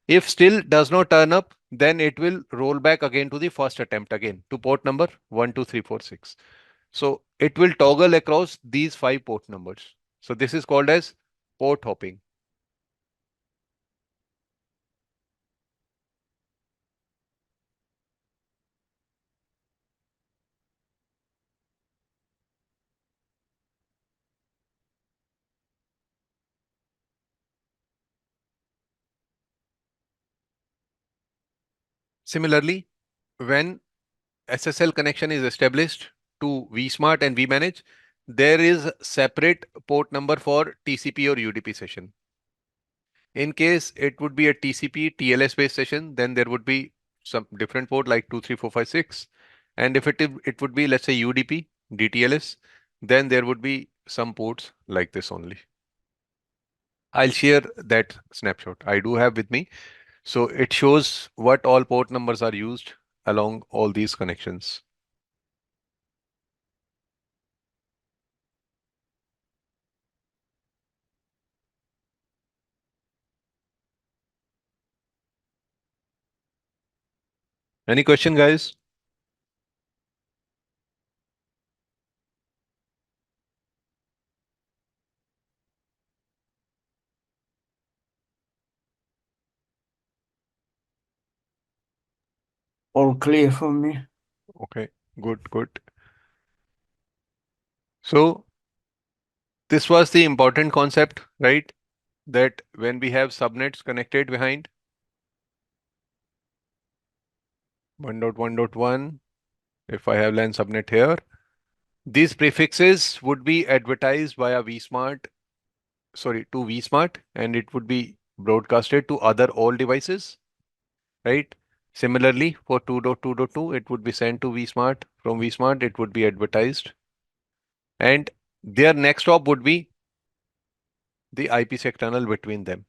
if still does not turn up, then it will roll back again to the first attempt again to port number 12346. So it will toggle across these 5 port numbers. So this is called as port hopping. Similarly, when SSL connection is established to vSmart and vManage, there is separate port number for TCP or UDP session. In case it would be a TCP TLS based session, then there would be some different port like 23456. And if it would be, let's say, UDP DTLS, then there would be some ports like this only. I'll share that snapshot I do have with me. So it shows what all port numbers are used along all these connections. Any question, guys? All clear for me. Okay, good, good. So this was the important concept, right? That when we have subnets connected behind 1.1.1, if I have LAN subnet here, these prefixes would be advertised via vSmart, sorry, to vSmart, and it would be broadcasted to other all devices, right? Similarly, for 2.2.2, it would be sent to vSmart. From vSmart, it would be advertised. And their next stop would be the IPsec tunnel between them.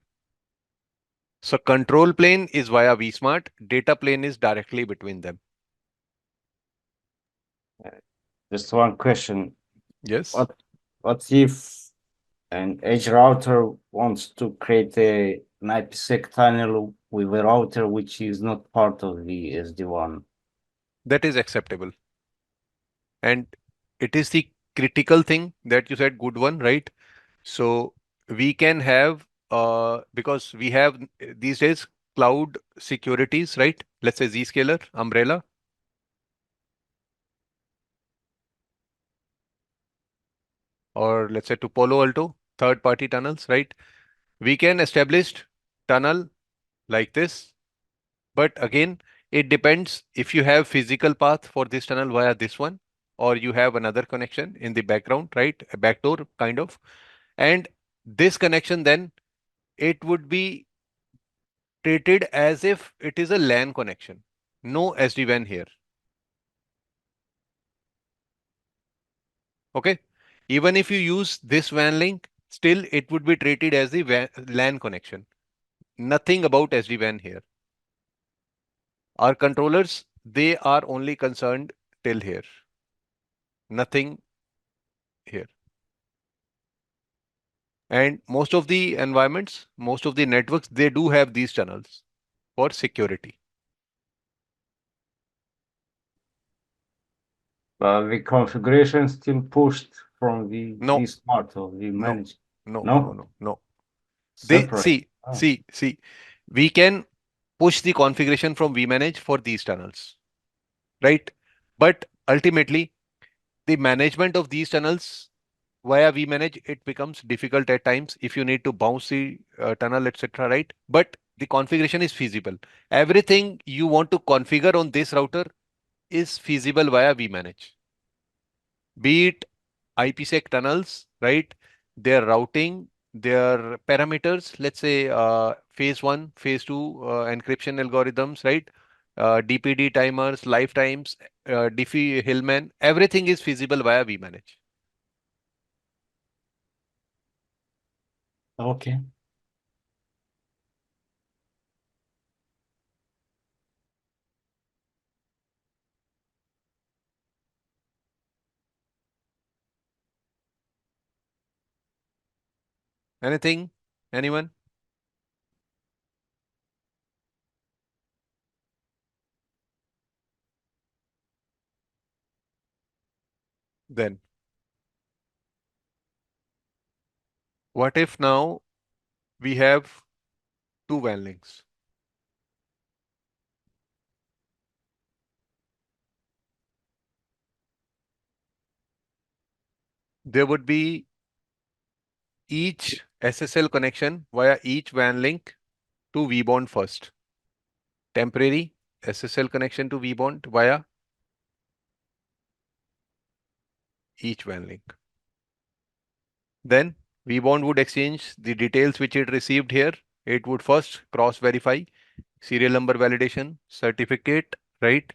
So control plane is via vSmart, data plane is directly between them. Just one question. Yes. What if an edge router wants to create an IPsec tunnel with a router which is not part of the SD-WAN? That is acceptable. And it is the critical thing that you said, good one, right? So we can have, because we have these days cloud securities, right? Let's say Zscaler, Umbrella. Or let's say to Palo Alto, third-party tunnels, right? We can establish tunnel like this. But again, it depends if you have physical path for this tunnel via this one, or you have another connection in the background, right? A backdoor kind of. And this connection then, it would be treated as if it is a LAN connection. No SD-WAN here. Okay. Even if you use this WAN link, still it would be treated as the LAN connection. Nothing about SD-WAN here. Our controllers, they are only concerned till here. Nothing here. And most of the environments, most of the networks, they do have these channels for security. The configuration still pushed from the No. vSmart or vManage. No. Separate. See. We can push the configuration from vManage for these tunnels, right? But ultimately, the management of these tunnels via vManage, it becomes difficult at times if you need to bounce the tunnel, etc., right? But the configuration is feasible. Everything you want to configure on this router is feasible via vManage. Be it IPsec tunnels, right? Their routing, their parameters, let's say phase 1, phase 2 encryption algorithms, right? DPD timers, lifetimes, Diffie-Hellman, everything is feasible via vManage. Okay. Anything? Anyone? Then what if now we have two WAN links? There would be each SSL connection via each WAN link to vBond first. Temporary SSL connection to vBond via each WAN link. Then vBond would exchange the details which it received here. It would first cross verify serial number validation certificate, right?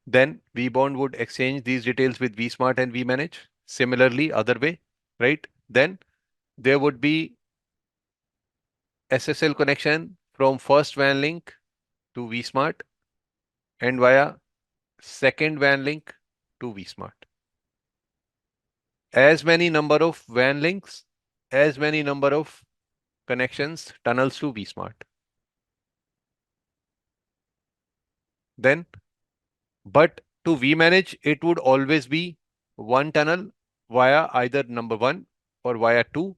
Then vBond would exchange these details with vSmart and vManage. Similarly, other way, right? Then there would be SSL connection from first WAN link to vSmart and via second WAN link to vSmart. As many number of WAN links, as many number of connections, tunnels to vSmart. Then, but to vManage, it would always be one tunnel via either number one or via two.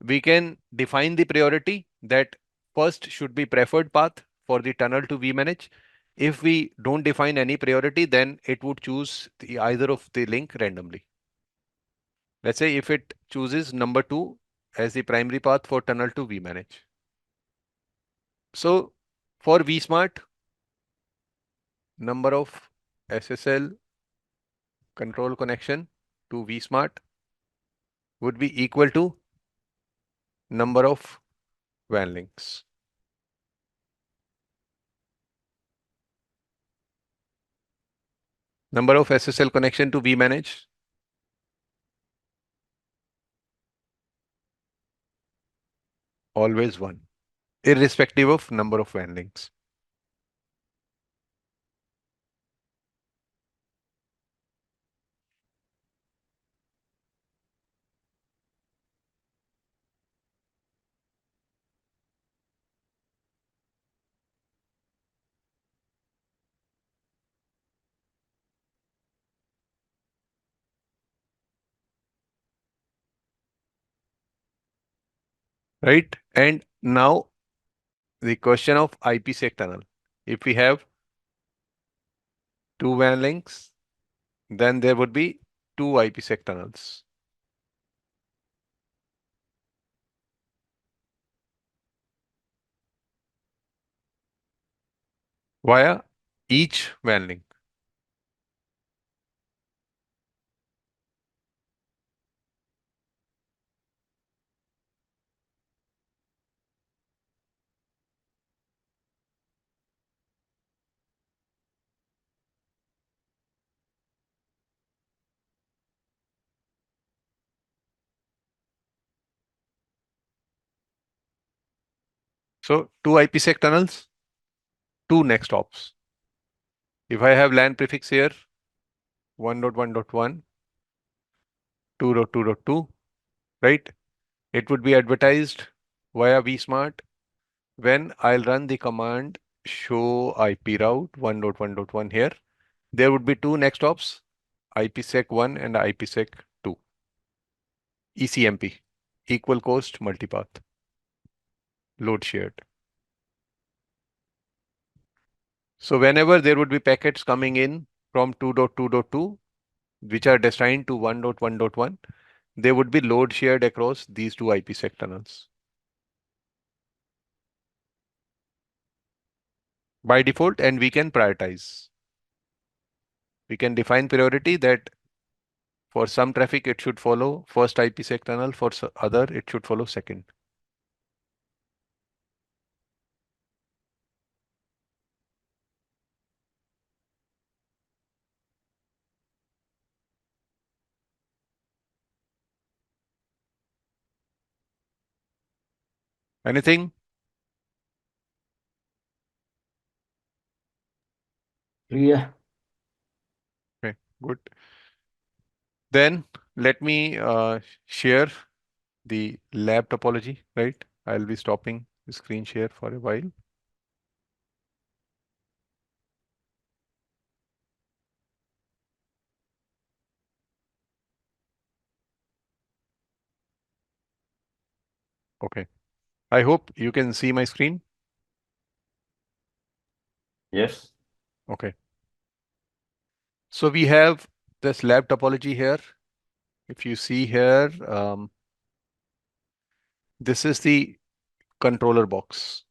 We can define the priority that first should be preferred path for the tunnel to vManage. If we don't define any priority, then it would choose either of the link randomly. Let's say if it chooses number two as the primary path for tunnel to vManage. So for vSmart, number of SSL control connection to vSmart would be equal to number of WAN links. Number of SSL connection to vManage, always one, irrespective of number of WAN links. Right? And now the question of IPsec tunnel. If we have two WAN links, then there would be two IPsec tunnels. Via each WAN link. So two IPsec tunnels, two next hops. If I have LAN prefix here, 1.1.1, 2.2.2, right? It would be advertised via vSmart when I'll run the command show IP route 1.1.1 here. There would be two next hops, IPsec1 and IPsec2. ECMP, equal cost multipath, load shared. So whenever there would be packets coming in from 2.2.2, which are destined to 1.1.1, they would be load shared across these two IPsec tunnels. By default, and we can prioritize. We can define priority that for some traffic, it should follow first IPsec tunnel, for other, it should follow second. Anything? Clear. Okay, good. Then let me share the lab topology, right? I'll be stopping the screen share for a while. Okay. I hope you can see my screen. Yes. Okay. So we have this lab topology here. If you see here, this is the controller box.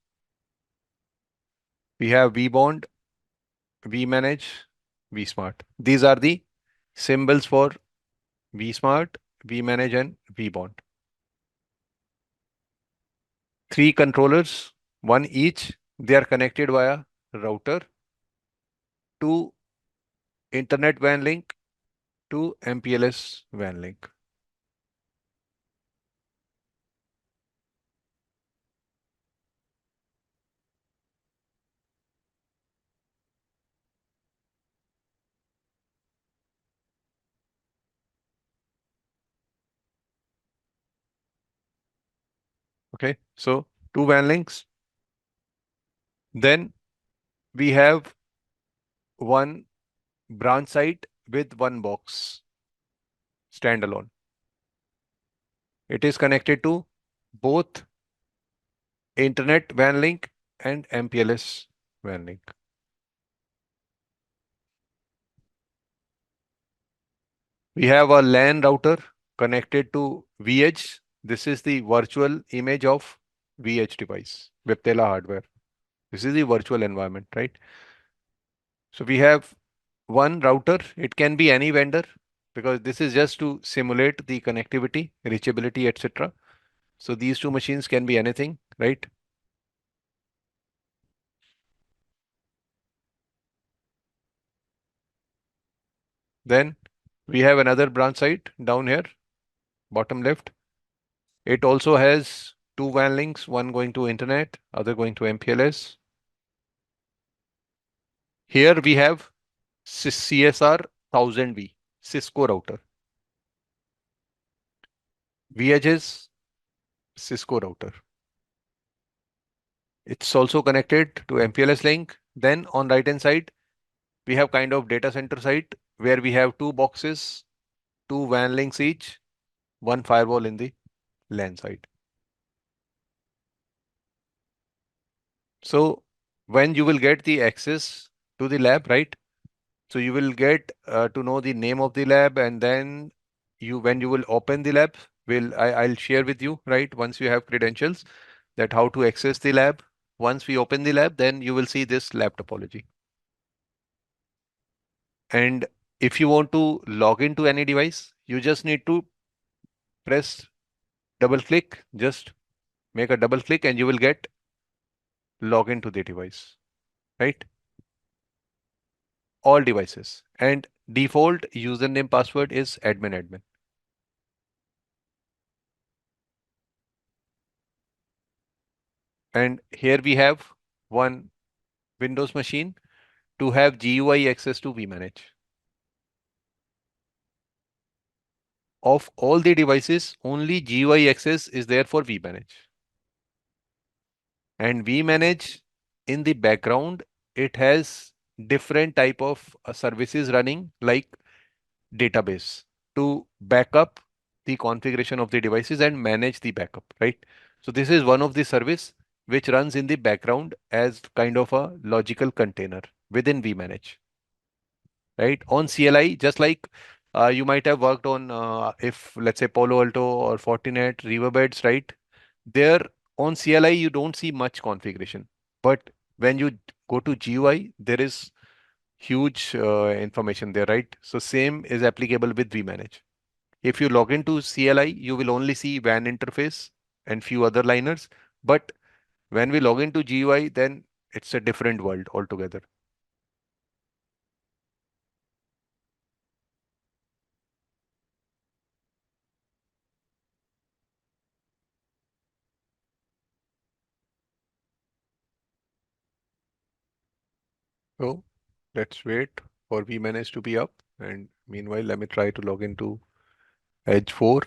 We have vBond, vManage, vSmart. These are the symbols for vSmart, vManage, and vBond. Three controllers, one each. They are connected via router to Internet WAN link to MPLS WAN link. Okay, so two WAN links. Then we have one branch site with one box standalone. It is connected to both Internet WAN link and MPLS WAN link. We have a LAN router connected to vEdge. This is the virtual image of vEdge device, Viptela hardware. This is the virtual environment, right? So we have one router. It can be any vendor because this is just to simulate the connectivity, reachability, etc. So these two machines can be anything, right? Then we have another branch site down here, bottom left. It also has two WAN links, one going to internet, other going to MPLS. Here we have CSR 1000V, Cisco router. vEdge is Cisco router. It's also connected to MPLS link. Then on right hand side, we have kind of data center site where we have two boxes, two WAN links each, one firewall in the LAN side. So when you will get the access to the lab, right? So you will get to know the name of the lab, and then when you will open the lab, I'll share with you, right? Once you have credentials, that how to access the lab. Once we open the lab, then you will see this lab topology. And if you want to log into any device, you just need to press double click, just make a double click and you will get login to the device, right? All devices. And default username password is admin. And here we have one Windows machine to have GUI access to vManage. Of all the devices, only GUI access is there for vManage. And vManage in the background, it has different type of services running like database to back up the configuration of the devices and manage the backup, right? So this is one of the service which runs in the background as kind of a logical container within vManage, right? On CLI, just like you might have worked on if let's say Palo Alto or Fortinet Riverbeds, right? There on CLI, you don't see much configuration, but when you go to GUI, there is huge information there, right? So same is applicable with vManage. If you log into CLI, you will only see WAN interface and few other liners. But when we log into GUI, then it's a different world altogether. So let's wait for vManage to be up. And meanwhile, let me try to log into Edge 4.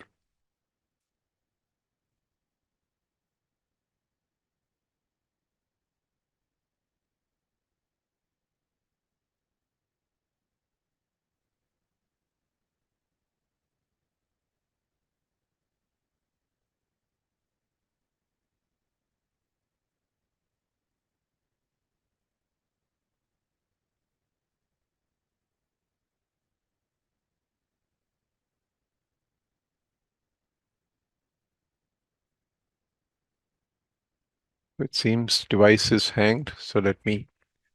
It seems device is hanged. So let me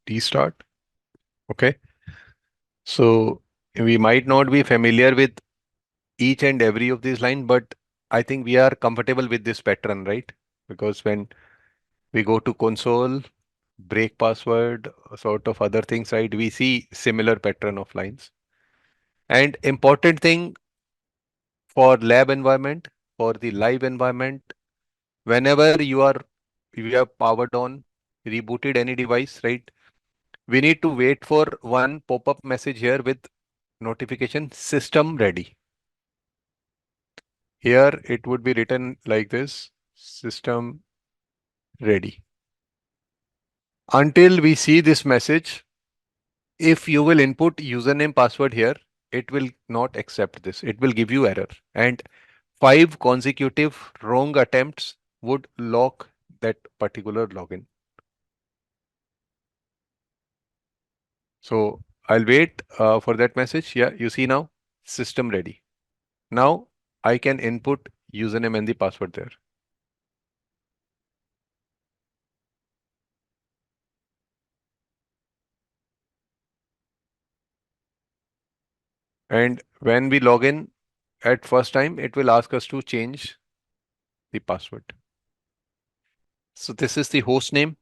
restart. Okay. So we might not be familiar with each and every of these lines, but I think we are comfortable with this pattern, right? Because when we go to console, break password, sort of other things, right? We see similar pattern of lines. And important thing for lab environment, for the live environment, whenever you have powered on, rebooted any device, right? We need to wait for one pop-up message here with notification system ready. Here it would be written like this, system ready. Until we see this message, if you will input username password here, it will not accept this. It will give you error. And 5 consecutive wrong attempts would lock that particular login. So I'll wait for that message. Yeah, you see now, system ready. Now I can input username and the password there. And when we log in at first time, it will ask us to change the password. So this is the host name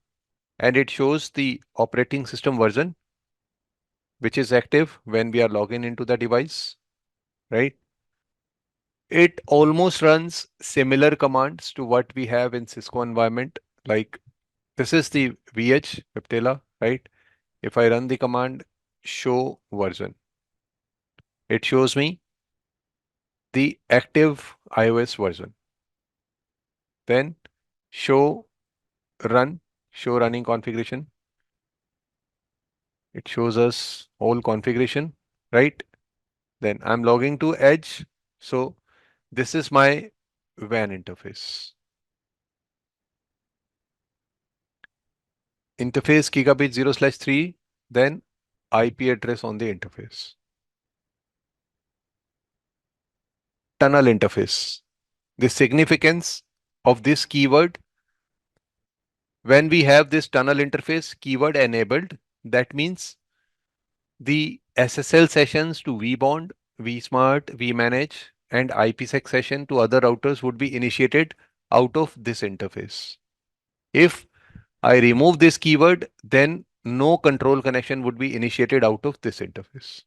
and it shows the operating system version, which is active when we are logging into the device, right? It almost runs similar commands to what we have in Cisco environment. Like this is the VH Viptela, right? If I run the command show version, it shows me the active iOS version. Then show run, show running configuration. It shows us whole configuration, right? Then I'm logging to Edge. So this is my WAN interface. Interface gigabit 0/3, then IP address on the interface. Tunnel interface. The significance of this keyword, when we have this tunnel interface keyword enabled, that means the SSL sessions to vBond, vSmart, vManage, and IPsec session to other routers would be initiated out of this interface. If I remove this keyword, then no control connection would be initiated out of this interface.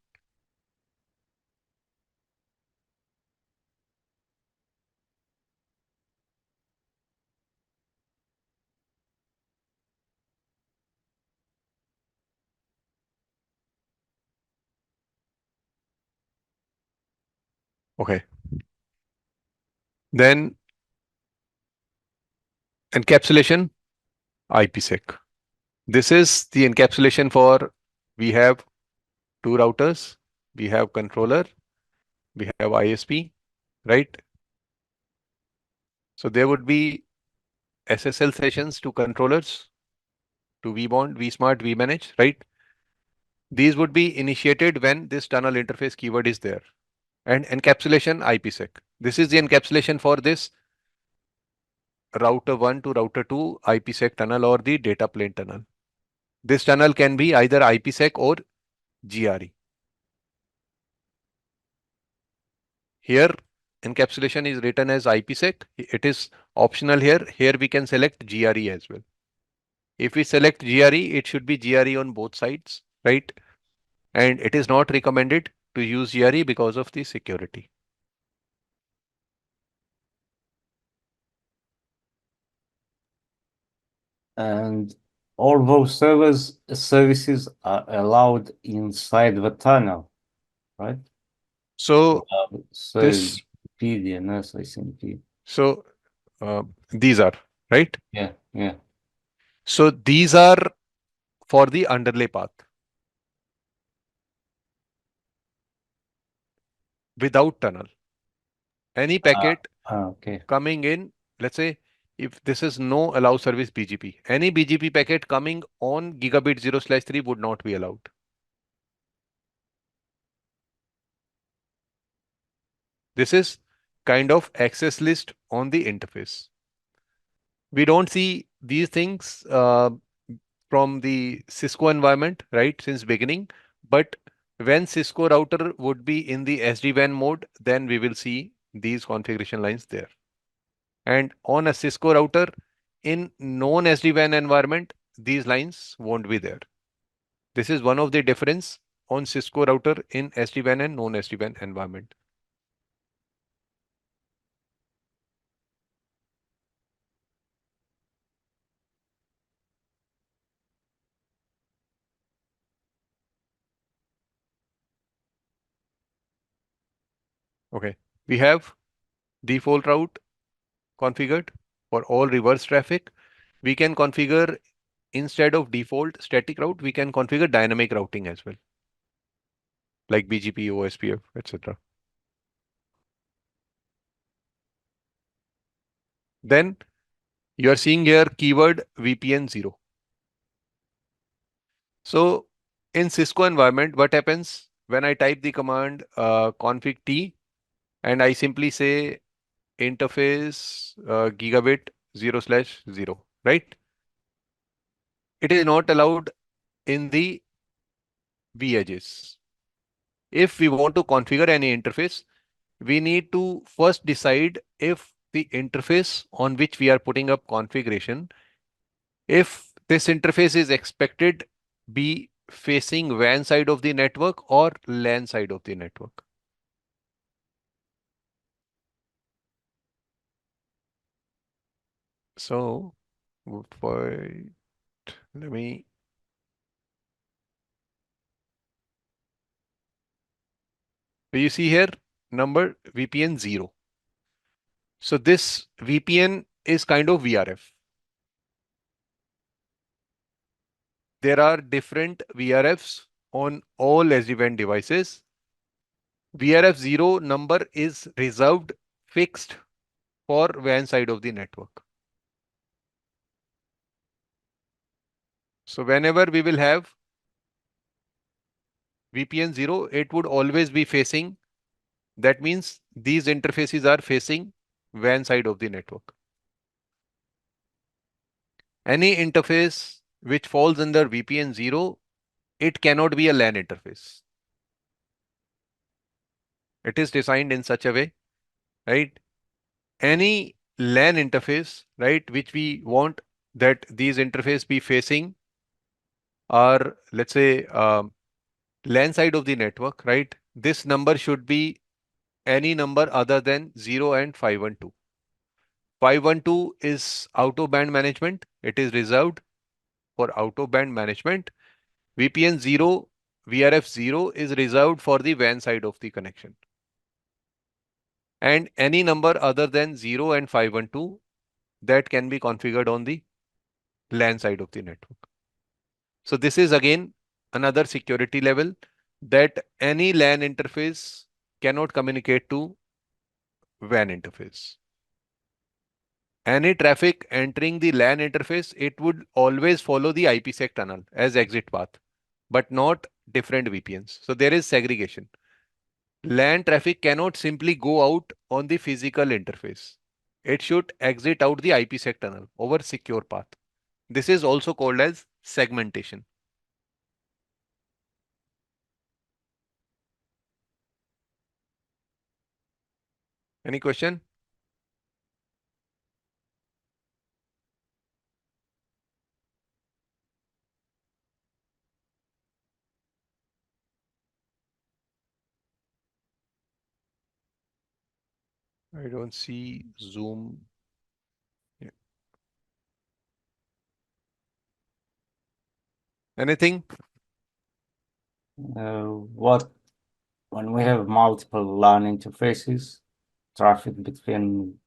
Okay. Then encapsulation, IPsec. This is the encapsulation for, we have 2 routers, we have controller, we have ISP, right? So there would be SSL sessions to controllers, to vBond, vSmart, vManage, right? These would be initiated when this tunnel interface keyword is there. And encapsulation IPsec. This is the encapsulation for this router 1 to router 2 IPsec tunnel or the data plane tunnel. This tunnel can be either IPsec or GRE. Here encapsulation is written as IPsec. It is optional here. Here we can select GRE as well. If we select GRE, it should be GRE on both sides, right? And it is not recommended to use GRE because of the security. And all those services are allowed inside the tunnel, right? So So this, DNS, SMP. so these are, right? Yeah, yeah. So these are for the underlay path without tunnel. Any packet Okay. coming in, let's say if this is no allow service BGP, any BGP packet coming on gigabit 0/3 would not be allowed. This is kind of access list on the interface. We don't see these things from the Cisco environment, right, since beginning. But when Cisco router would be in the SD-WAN mode, then we will see these configuration lines there. And on a Cisco router in non-SD-WAN environment, these lines won't be there. This is one of the difference on Cisco router in SD-WAN and non-SD-WAN environment. Okay, we have default route configured for all reverse traffic. We can configure, instead of default static route, we can configure dynamic routing as well, like BGP, OSPF, etc. Then you are seeing here keyword VPN 0. So in Cisco environment, what happens when I type the command config T and I simply say interface gigabit 0/0, right? It is not allowed in the V edges. If we want to configure any interface, we need to first decide if the interface on which we are putting up configuration, if this interface is expected be facing WAN side of the network or LAN side of the network. So for, let me, you see here number VPN 0. So this VPN is kind of VRF. There are different VRFs on all SD-WAN devices. VRF 0 number is reserved, fixed for WAN side of the network. So whenever we will have VPN 0, it would always be facing, that means these interfaces are facing WAN side of the network. Any interface which falls under VPN 0, it cannot be a LAN interface. It is designed in such a way, right? Any LAN interface, right, which we want that these interface be facing are, let's say, LAN side of the network, right? This number should be any number other than 0 and 512. 512 is out of band management. It is reserved for out of band management. VPN 0, VRF 0 is reserved for the WAN side of the connection. And any number other than 0 and 512 that can be configured on the LAN side of the network. So this is again another security level that any LAN interface cannot communicate to WAN interface. Any traffic entering the LAN interface, it would always follow the IPsec tunnel as exit path, but not different VPNs. So there is segregation. LAN traffic cannot simply go out on the physical interface. It should exit out the IPsec tunnel over secure path. This is also called as segmentation. Any question? I don't see Zoom. Yeah. Anything? What when we have multiple LAN interfaces, traffic between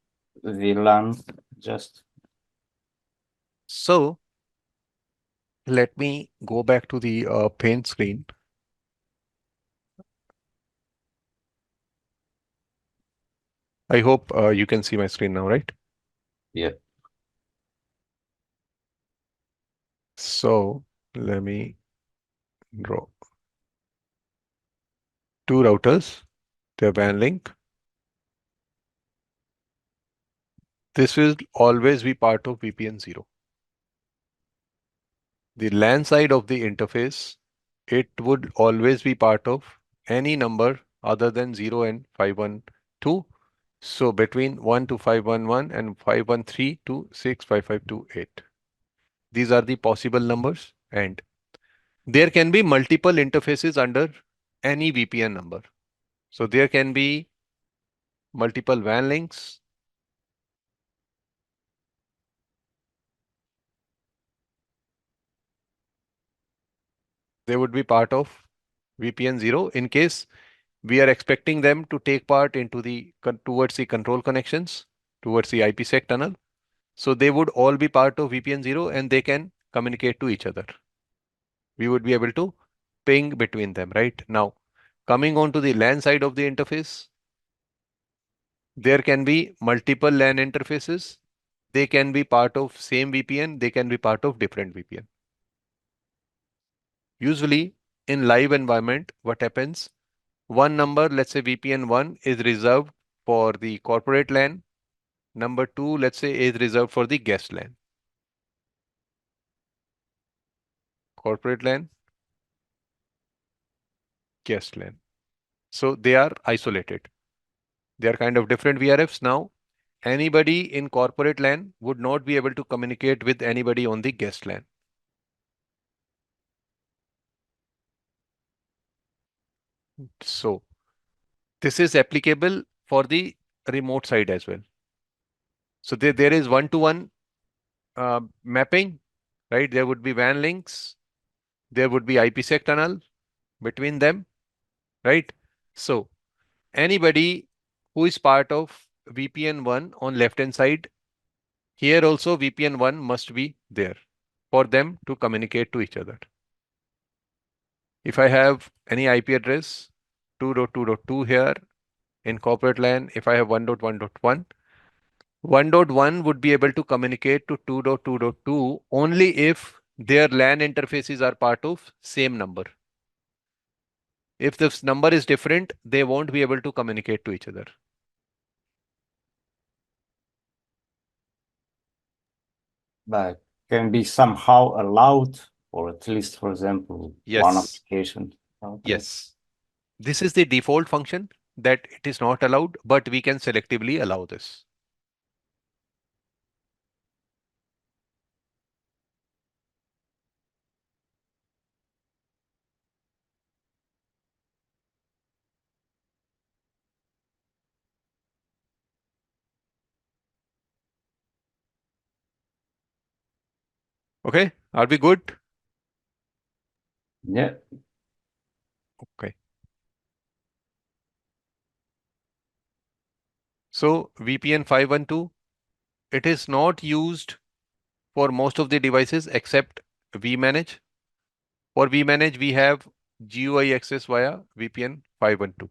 the LAN just So let me go back to the paint screen. I hope you can see my screen now, right? yeah. So let me draw two routers, their WAN link. This will always be part of VPN 0. The LAN side of the interface, it would always be part of any number other than 0 and 512. So between 1 to 511 and 513 to 65528. These are the possible numbers, and there can be multiple interfaces under any VPN number. So there can be multiple WAN links. They would be part of VPN 0 in case we are expecting them to take part into the towards the control connections, towards the IPsec tunnel. So they would all be part of VPN 0 and they can communicate to each other. We would be able to ping between them, right? Now, coming on to the LAN side of the interface, there can be multiple LAN interfaces. They can be part of same VPN. They can be part of different VPN. Usually in live environment, what happens? One number, let's say VPN 1 is reserved for the corporate LAN. Number 2, let's say, is reserved for the guest LAN. Corporate LAN, guest LAN. So they are isolated. They are kind of different VRFs. Now, anybody in corporate LAN would not be able to communicate with anybody on the guest LAN. So this is applicable for the remote side as well. So there is one-to-one mapping, right? There would be WAN links. There would be IPsec tunnel between them, right? So anybody who is part of VPN 1 on left hand side, here also VPN 1 must be there for them to communicate to each other. If I have any IP address 2.2.2 here in corporate LAN, if I have 1.1.1, 1.1 would be able to communicate to 2.2.2 only if their LAN interfaces are part of same number. If this number is different, they won't be able to communicate to each other. But can be somehow allowed, or at least, for example, one Yes. application. Okay. Yes. This is the default function that it is not allowed, but we can selectively allow this. Okay, are we good? Yeah. Okay. So VPN 512, it is not used for most of the devices except vManage. For vManage, we have GUI access via VPN 512.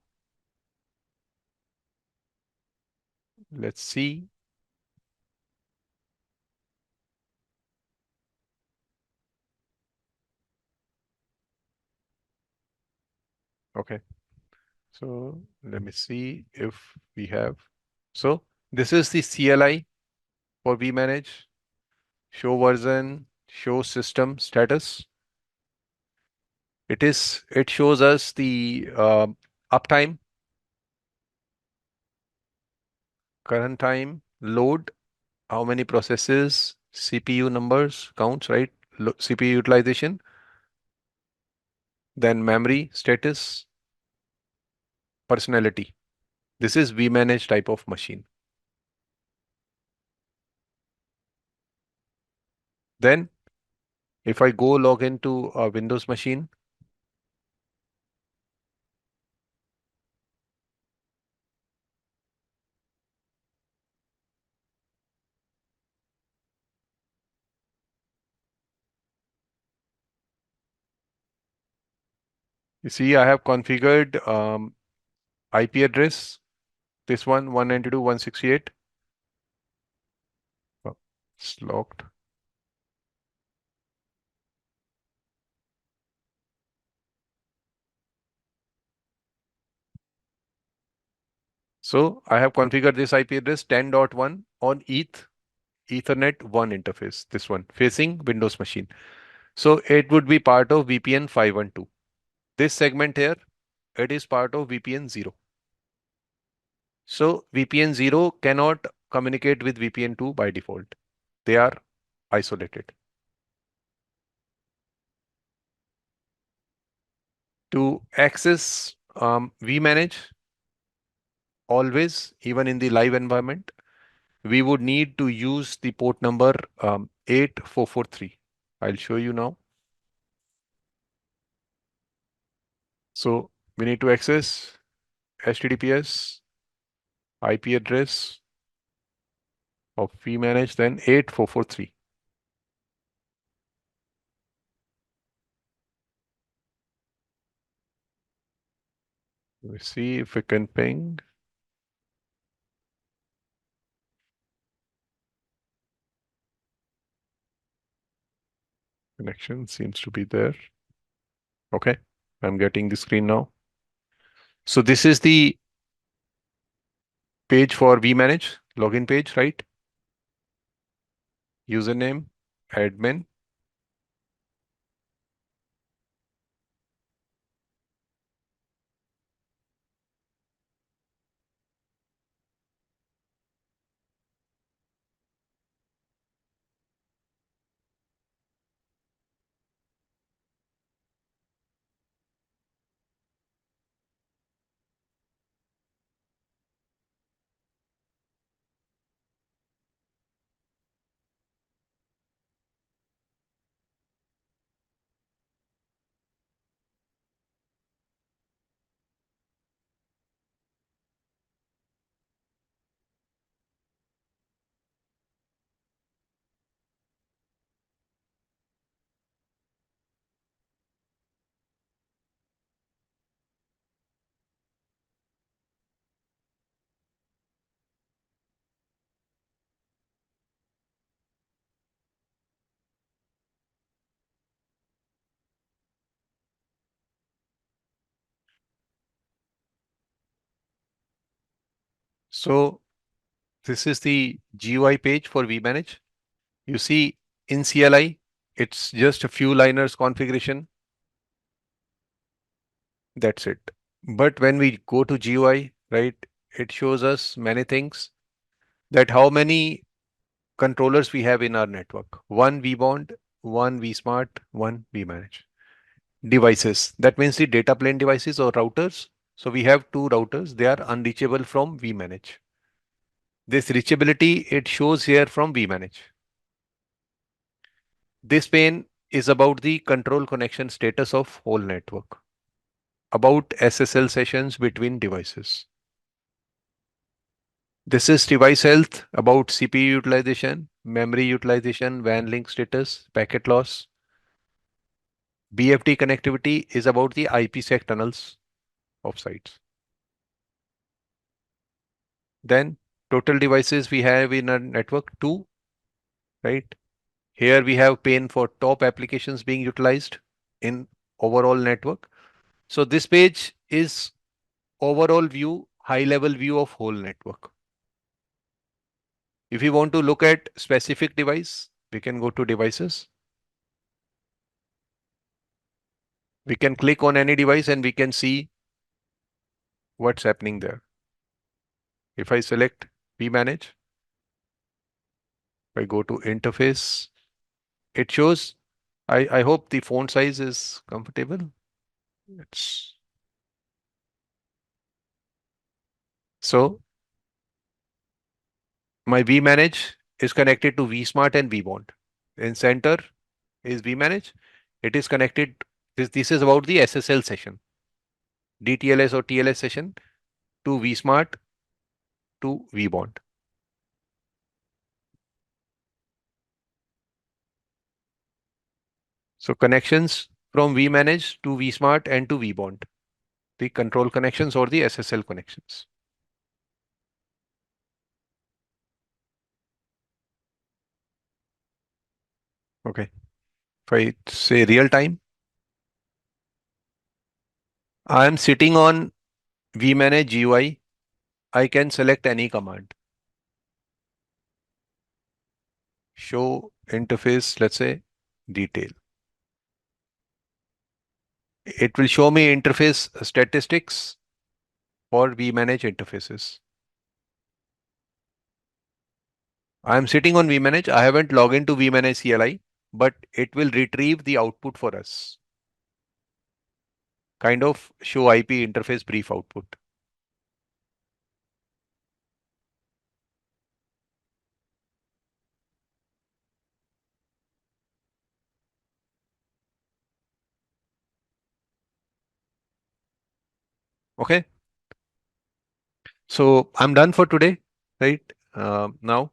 Let's see. Okay. So let me see if we have. So this is the CLI for vManage. Show version, show system status. It shows us the uptime, current time, load, how many processes, CPU numbers, counts, right? CPU utilization, then memory status, personality. This is vManage type of machine. Then If I go log into a Windows machine, you see I have configured IP address, this one 192.168. Oh, it's locked. So I have configured this IP address 10.1 on Ethernet 1 interface, this one facing Windows machine. So it would be part of VPN 512. This segment here, it is part of VPN 0. So VPN 0 cannot communicate with VPN 2 by default. They are isolated. To access vManage, always, even in the live environment, we would need to use the port number 8443. I'll show you now. So we need to access HTTPS IP address of vManage, then 8443. Let's see if we can ping. Connection seems to be there. Okay, I'm getting the screen now. So this is the page for vManage, login page, right? Username, admin. So this is the GUI page for vManage. You see in CLI, it's just a few liners configuration. That's it. But when we go to GUI, right, it shows us many things, that how many controllers we have in our network. One vBond, one vSmart, one vManage. Devices, that means the data plane devices or routers. So we have two routers, they are unreachable from vManage. This reachability, it shows here from vManage. This pane is about the control connection status of whole network, about SSL sessions between devices. This is device health, about CPU utilization, memory utilization, WAN link status, packet loss. BFD connectivity is about the IPsec tunnels of sites. Then total devices we have in our network, 2, right? Here we have pane for top applications being utilized in overall network. So this page is overall view, high level view of whole network. If you want to look at specific device, we can go to devices. We can click on any device and we can see what's happening there. If I select vManage, I go to interface, it shows, I hope the font size is comfortable. It's so my vManage is connected to vSmart and vBond. In center, is vManage. It is connected. This is about the SSL session, DTLS or TLS session to vSmart to vBond. So connections from vManage to vSmart and to vBond, the control connections or the SSL connections. Okay. If I say real time, I am sitting on vManage GUI. I can select any command. Show interface, let's say detail. It will show me interface statistics for vManage interfaces. I am sitting on vManage. I haven't logged into vManage CLI, but it will retrieve the output for us. Kind of show IP interface brief output. Okay. So I'm done for today, right? Now